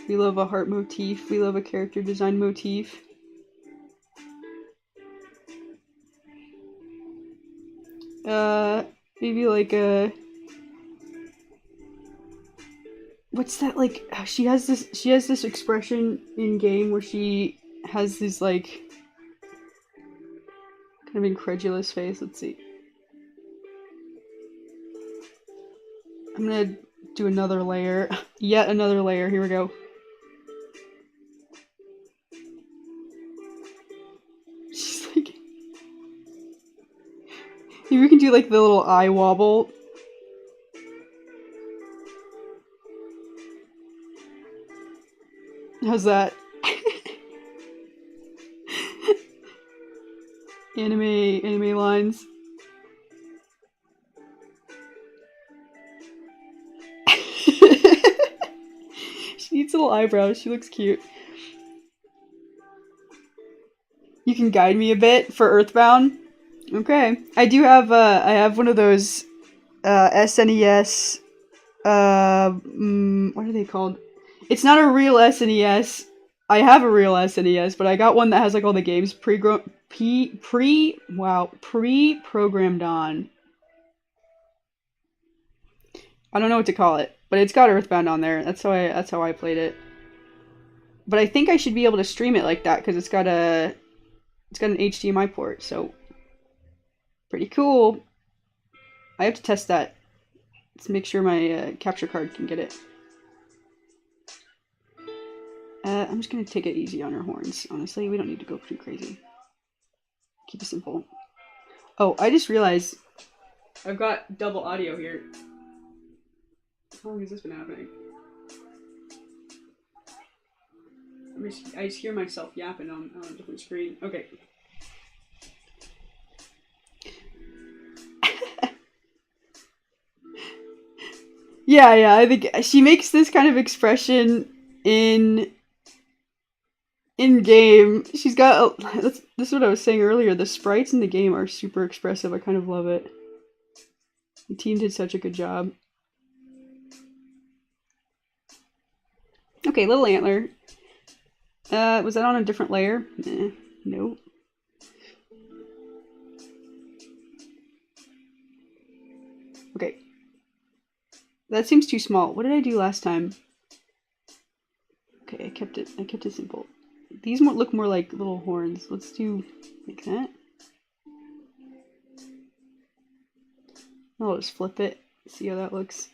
We love a heart motif. We love a character design motif. Maybe like a... What's that, like, she has this expression in game where she has this like kind of incredulous face. Let's see. I'm gonna do another layer. Yet another layer. Here we go. She's like... Maybe we can do like the little eye wobble. How's that? anime lines. She needs little eyebrows. She looks cute. You can guide me a bit for Earthbound. Okay. I do have I have one of those SNES what are they called? It's not a real SNES. I have a real SNES, but I got one that has like all the games pre-programmed on. I don't know what to call it, but it's got Earthbound on there. That's how I played it. But I think I should be able to stream it like that because it's got an HDMI port, so pretty cool. I have to test that. Let's make sure my capture card can get it. I'm just gonna take it easy on her horns. Honestly, we don't need to go too crazy. Keep it simple. Oh, I just realized I've got double audio here. How long has this been happening? I just hear myself yapping on a different screen. Okay. Yeah, I think she makes this kind of expression in game. She's got this is what I was saying earlier. The sprites in the game are super expressive. I kind of love it. The team did such a good job. Okay, little antler. Was that on a different layer? No. Okay. That seems too small. What did I do last time? Okay, I kept it simple. These look more like little horns. Let's do like that. I'll just flip it. See how that looks.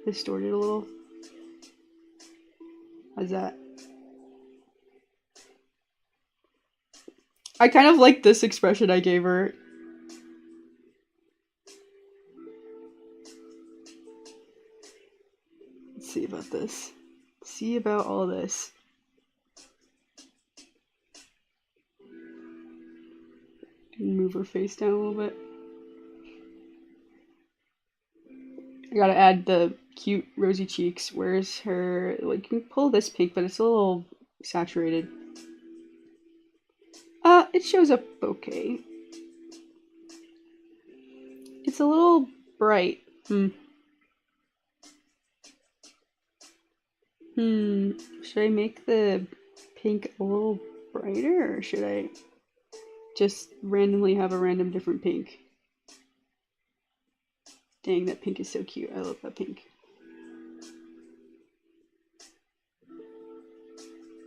Distort it a little. How's that? I kind of like this expression I gave her. Let's see about this. See about all this. Move her face down a little bit. I gotta add the cute rosy cheeks. Where's her? Like, you can pull this pink, but it's a little saturated. It shows up okay. It's a little bright. Should I make the pink a little brighter, or should I just randomly have a random different pink? Dang, that pink is so cute. I love that pink.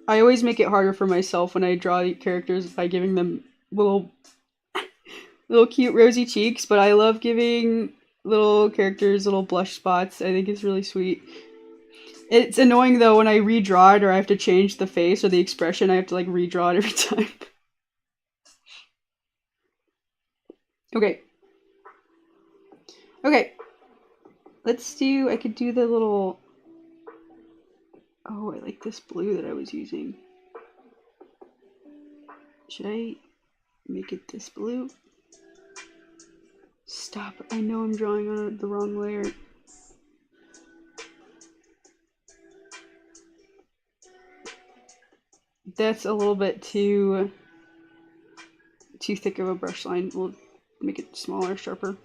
I always make it harder for myself when I draw the characters by giving them little cute rosy cheeks, but I love giving little characters little blush spots. I think it's really sweet. It's annoying though when I redraw it or I have to change the face or the expression. I have to like redraw it every time. Okay. Okay. Let's do, I could do the little, oh, I like this blue that I was using. Should I make it this blue? Stop, I know I'm drawing on the wrong layer. That's a little bit too thick of a brush line. We'll make it smaller, sharper.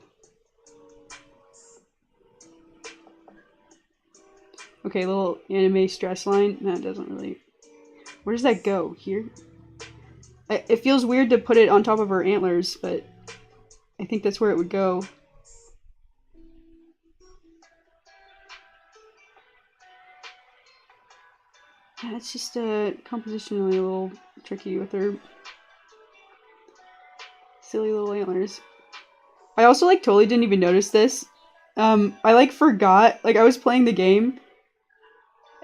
Okay, little anime stress line. That doesn't really... Where does that go? Here? It feels weird to put it on top of her antlers, but I think that's where it would go. Yeah, it's just compositionally a little tricky with her silly little antlers. I also like totally didn't even notice this. I like forgot, like I was playing the game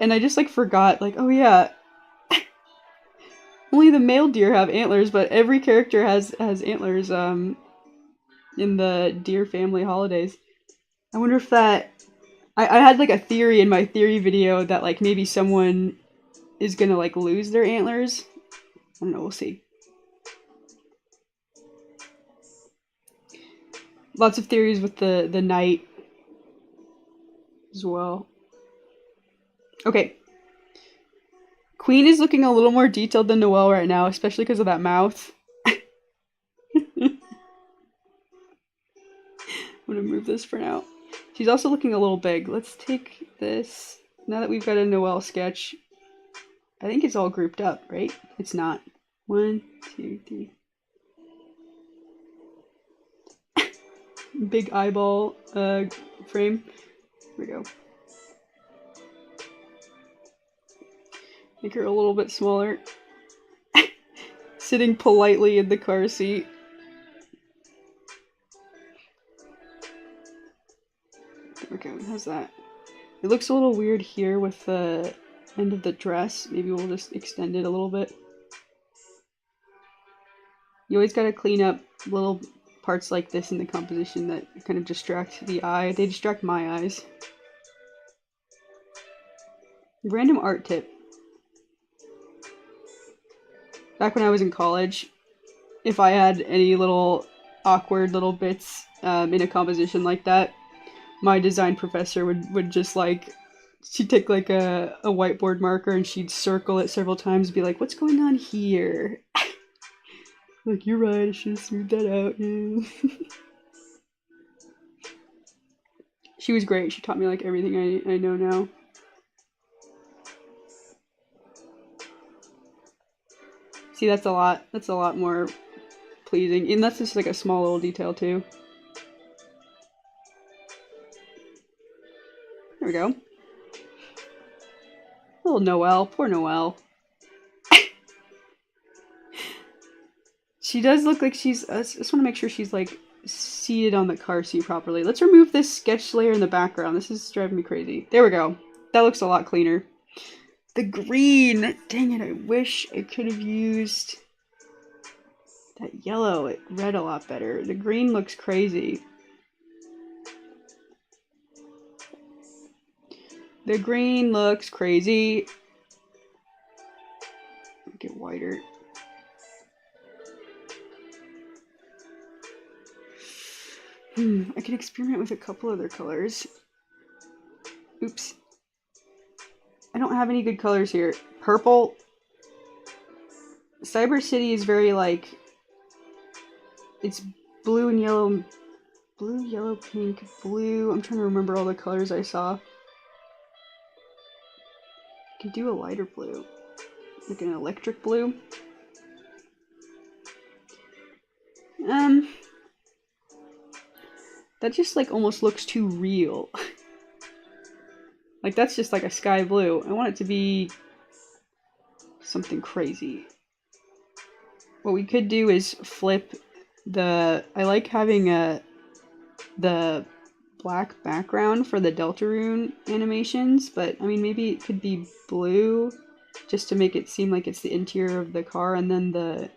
and I just like forgot, like, oh yeah, only the male deer have antlers, but every character has antlers in the deer family holidays. I wonder if that... I had like a theory in my theory video that like maybe someone is gonna like lose their antlers. I don't know, we'll see. Lots of theories with the knight as well. Okay. Queen is looking a little more detailed than Noelle right now, especially because of that mouth. I'm gonna move this for now. She's also looking a little big. Let's take this. Now that we've got a Noelle sketch, I think it's all grouped up, right? It's not. 1, 2, 3. Big eyeball frame. Here we go. Make her a little bit smaller. Sitting politely in the car seat. There we go. How's that? It looks a little weird here with the end of the dress. Maybe we'll just extend it a little bit. You always gotta clean up little parts like this in the composition that kind of distract the eye. They distract my eyes. Random art tip. Back when I was in college, if I had any little awkward little bits in a composition like that, my design professor would just like, she'd take like a whiteboard marker and she'd circle it several times and be like, what's going on here? Like, you're right, I should have smoothed that out. Yeah. She was great. She taught me like everything I know now. See, that's a lot. That's a lot more pleasing. And that's just like a small little detail too. There we go. Little Noelle. Poor Noelle. She does look like she's... I just want to make sure she's like seated on the car seat properly. Let's remove this sketch layer in the background. This is driving me crazy. There we go. That looks a lot cleaner. The green! Dang it, I wish I could have used that yellow. It read a lot better. The green looks crazy. The green looks crazy. Make it whiter. I can experiment with a couple other colors. Oops. I don't have any good colors here. Purple. Cyber City is very like... It's blue and yellow. Blue, yellow, pink, blue. I'm trying to remember all the colors I saw. I can do a lighter blue. Like an electric blue. That just like almost looks too real. Like that's just like a sky blue. I want it to be something crazy. What we could do is flip the... I like having the black background for the Deltarune animations, but I mean maybe it could be blue just to make it seem like it's the interior of the car, and then the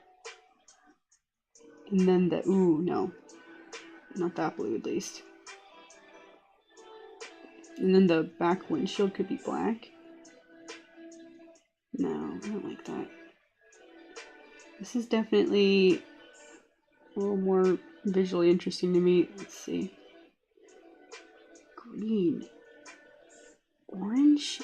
ooh, no. Not that blue, at least. And then the back windshield could be black. No, I don't like that. This is definitely a little more visually interesting to me. Let's see. Green. Orange?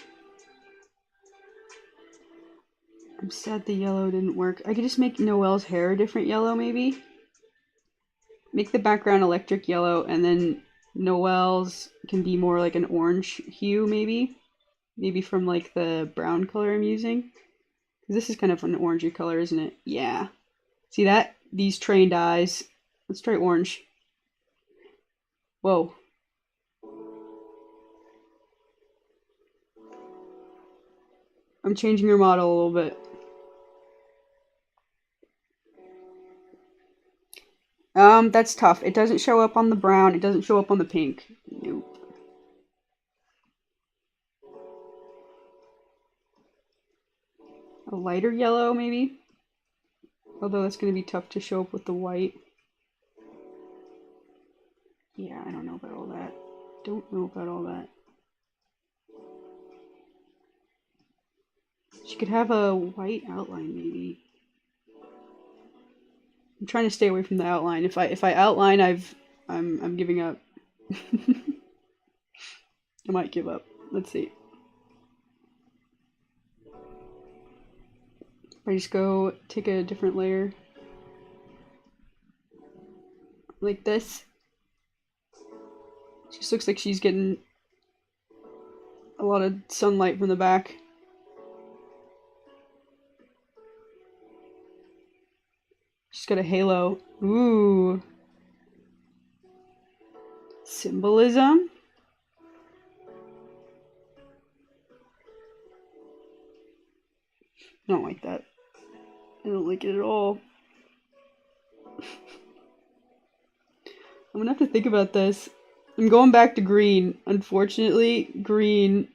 I'm sad the yellow didn't work. I could just make Noelle's hair a different yellow, maybe? Make the background electric yellow, and then Noelle's can be more like an orange hue, maybe? Maybe from like the brown color I'm using. This is kind of an orangey color, isn't it? Yeah. See that? These trained eyes. Let's try orange. Whoa. I'm changing your model a little bit. That's tough. It doesn't show up on the brown. It doesn't show up on the pink. Nope. A lighter yellow, maybe? Although that's going to be tough to show up with the white. Yeah, I don't know about all that. Don't know about all that. She could have a white outline, maybe. I'm trying to stay away from the outline. If I outline, I'm giving up. I might give up. Let's see. If I just go take a different layer. Like this. She just looks like she's getting a lot of sunlight from the back. She's got a halo. Ooh. Symbolism? I don't like that. I don't like it at all. I'm gonna have to think about this. I'm going back to green. Unfortunately, green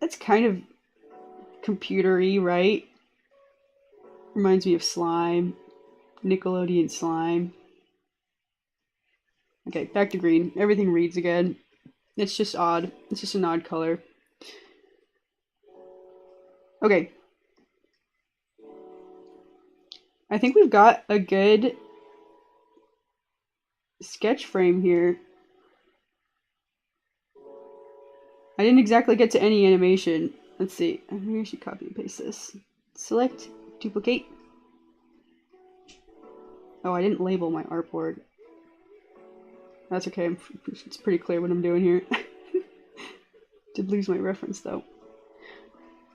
That's kind of computery, right? Reminds me of slime. Nickelodeon slime. Okay, back to green. Everything reads again. It's just odd. It's just an odd color. Okay. I think we've got a good sketch frame here. I didn't exactly get to any animation. Let's see. Maybe I should copy and paste this. Select, duplicate. Oh, I didn't label my artboard. That's okay. It's pretty clear what I'm doing here. Did lose my reference though.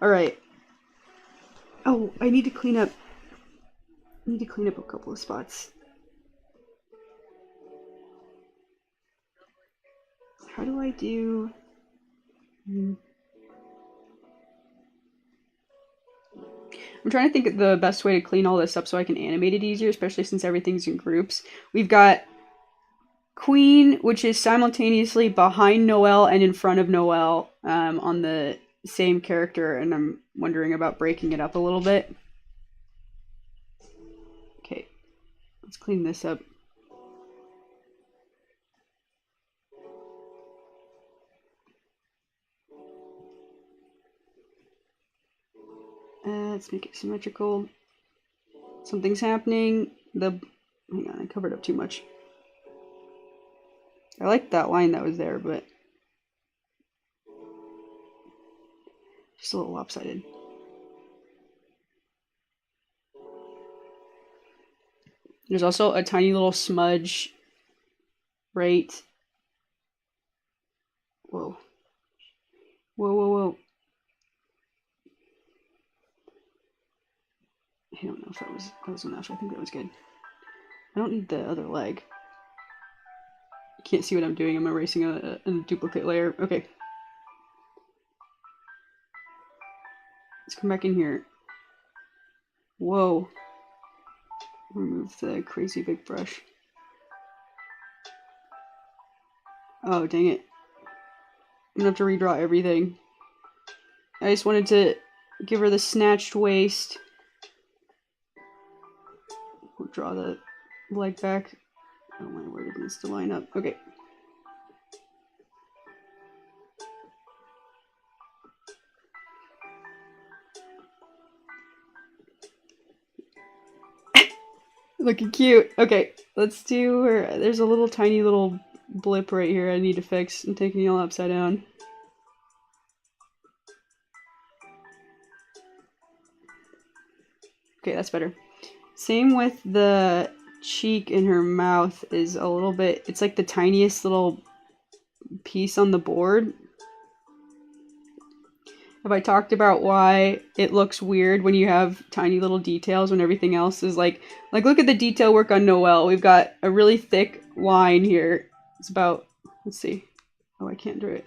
Alright. Oh, I need to clean up. I need to clean up a couple of spots. How do I do... I'm trying to think of the best way to clean all this up so I can animate it easier, especially since everything's in groups. We've got Queen, which is simultaneously behind Noelle and in front of Noelle on the same character, and I'm wondering about breaking it up a little bit. Okay, let's clean this up. Let's make it symmetrical. Something's happening. Hang on, I covered up too much. I like that line that was there, but just a little lopsided. There's also a tiny little smudge right. Whoa. Whoa, whoa, whoa. I don't know if that was enough. I think that was good. I don't need the other leg. You can't see what I'm doing. I'm erasing a duplicate layer. Okay. Let's come back in here. Whoa. Remove the crazy big brush. Oh, dang it. I'm gonna have to redraw everything. I just wanted to give her the snatched waist. We'll draw the leg back. Oh my word, it needs to line up. Okay. Looking cute. Okay, let's do her. There's a little tiny little blip right here I need to fix. I'm taking it all upside down. Okay, that's better. Same with the cheek in her mouth is a little bit, it's like the tiniest little piece on the board. Have I talked about why it looks weird when you have tiny little details when everything else is like look at the detail work on Noelle. We've got a really thick line here. It's about, let's see. Oh, I can't do it.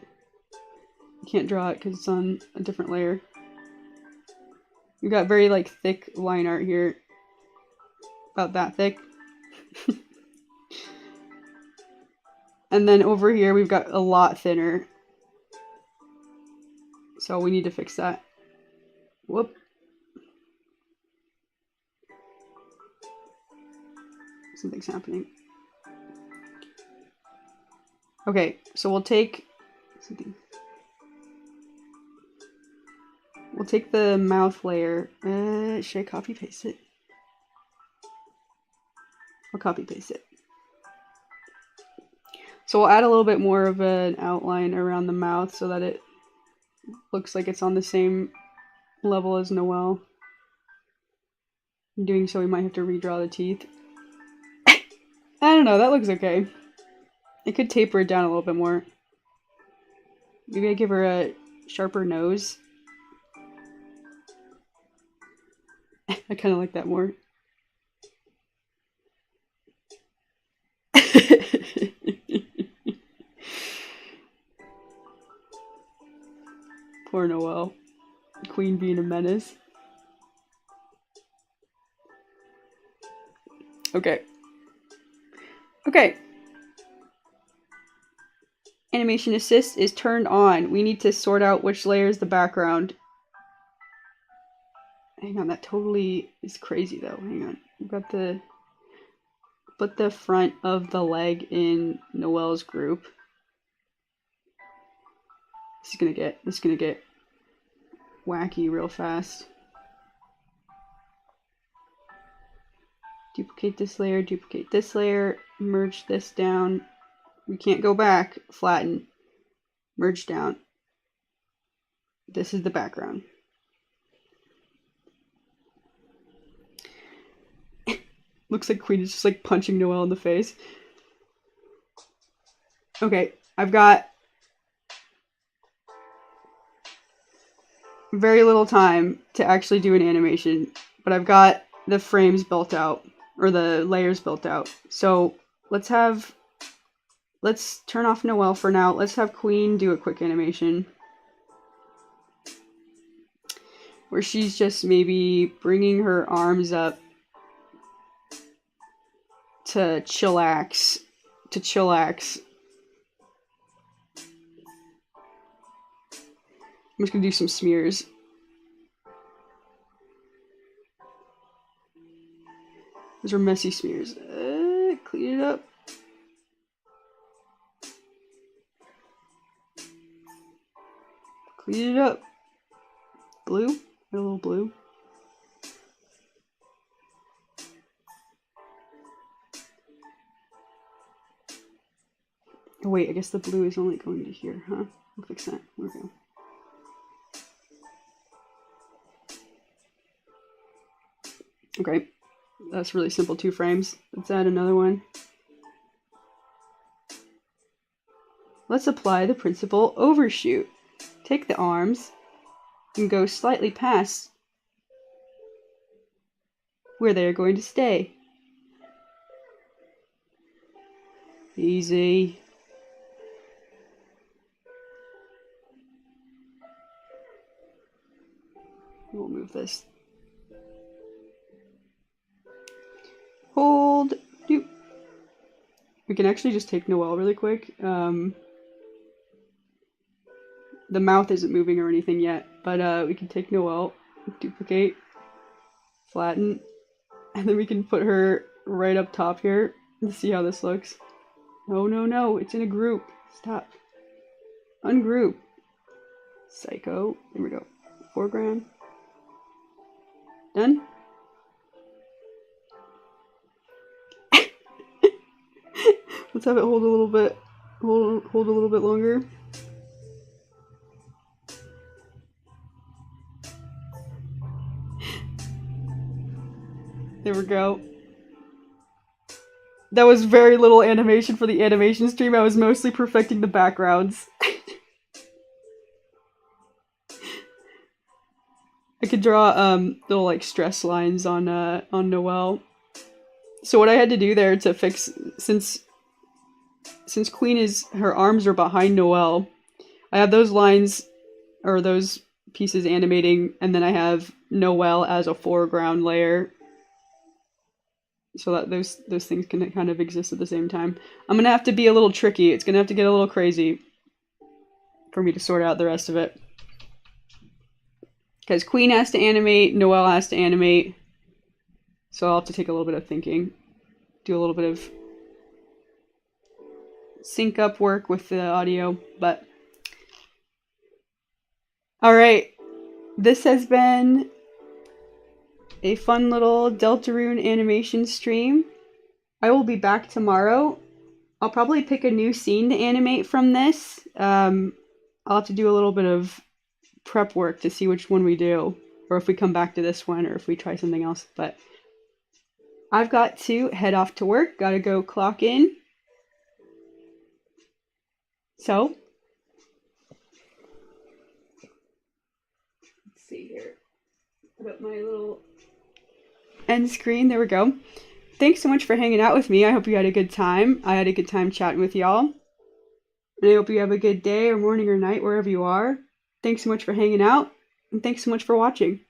I can't draw it because it's on a different layer. We've got very like thick line art here. About that thick. And then over here we've got a lot thinner. So we need to fix that. Whoop. Something's happening. Okay, so we'll take something. We'll take the mouth layer. Should I copy paste it? I'll copy paste it. So we'll add a little bit more of an outline around the mouth so that it looks like it's on the same level as Noelle. In doing so, we might have to redraw the teeth. I don't know, that looks okay. I could taper it down a little bit more. Maybe I give her a sharper nose. I kind of like that more. Poor Noelle. Queen being a menace. Okay. Okay. animation assist is turned on. We need to sort out which layer is the background. Hang on, that totally is crazy though. Hang on. We've got the put the front of the leg in Noelle's group. This is gonna get wacky real fast. Duplicate this layer, merge this down. We can't go back. Flatten. Merge down. This is the background. Looks like Queen is just like punching Noelle in the face. Okay, I've got very little time to actually do an animation, but I've got the frames built out, or the layers built out. So let's turn off Noelle for now. Let's have Queen do a quick animation where she's just maybe bringing her arms up to chillax. I'm just gonna do some smears. Those are messy smears. Clean it up. Clean it up. Blue? Got a little blue. Oh wait, I guess the blue is only going to here, huh? We'll fix that. There we go. Okay, that's really simple, 2 frames. Let's add another one. Let's apply the principal overshoot. Take the arms and go slightly past where they are going to stay. Easy. We'll move this. Hold. Doop. We can actually just take Noelle really quick. The mouth isn't moving or anything yet, but we can take Noelle, duplicate, flatten, and then we can put her right up top here and see how this looks. No, no, no, it's in a group. Stop. Ungroup. Psycho. There we go. Foreground. Done? Let's have it hold a little bit, hold a little bit longer. There we go. That was very little animation for the animation stream. I was mostly perfecting the backgrounds. I could draw little like stress lines on Noelle. So what I had to do there to fix, since Queen is, her arms are behind Noelle, I have those lines, or those pieces animating, and then I have Noelle as a foreground layer, so that those things can kind of exist at the same time. I'm gonna have to be a little tricky. It's gonna have to get a little crazy for me to sort out the rest of it. Because Queen has to animate, Noelle has to animate, so I'll have to take a little bit of thinking. Do a little bit of sync up work with the audio, but... Alright, this has been a fun little Deltarune animation stream. I will be back tomorrow. I'll probably pick a new scene to animate from this. I'll have to do a little bit of prep work to see which one we do, or if we come back to this one, or if we try something else, but I've got to head off to work. Gotta go clock in. So, let's see here. Put up my little end screen. There we go. Thanks so much for hanging out with me. I hope you had a good time. I had a good time chatting with y'all. And I hope you have a good day or morning or night wherever you are. Thanks so much for hanging out, and thanks so much for watching.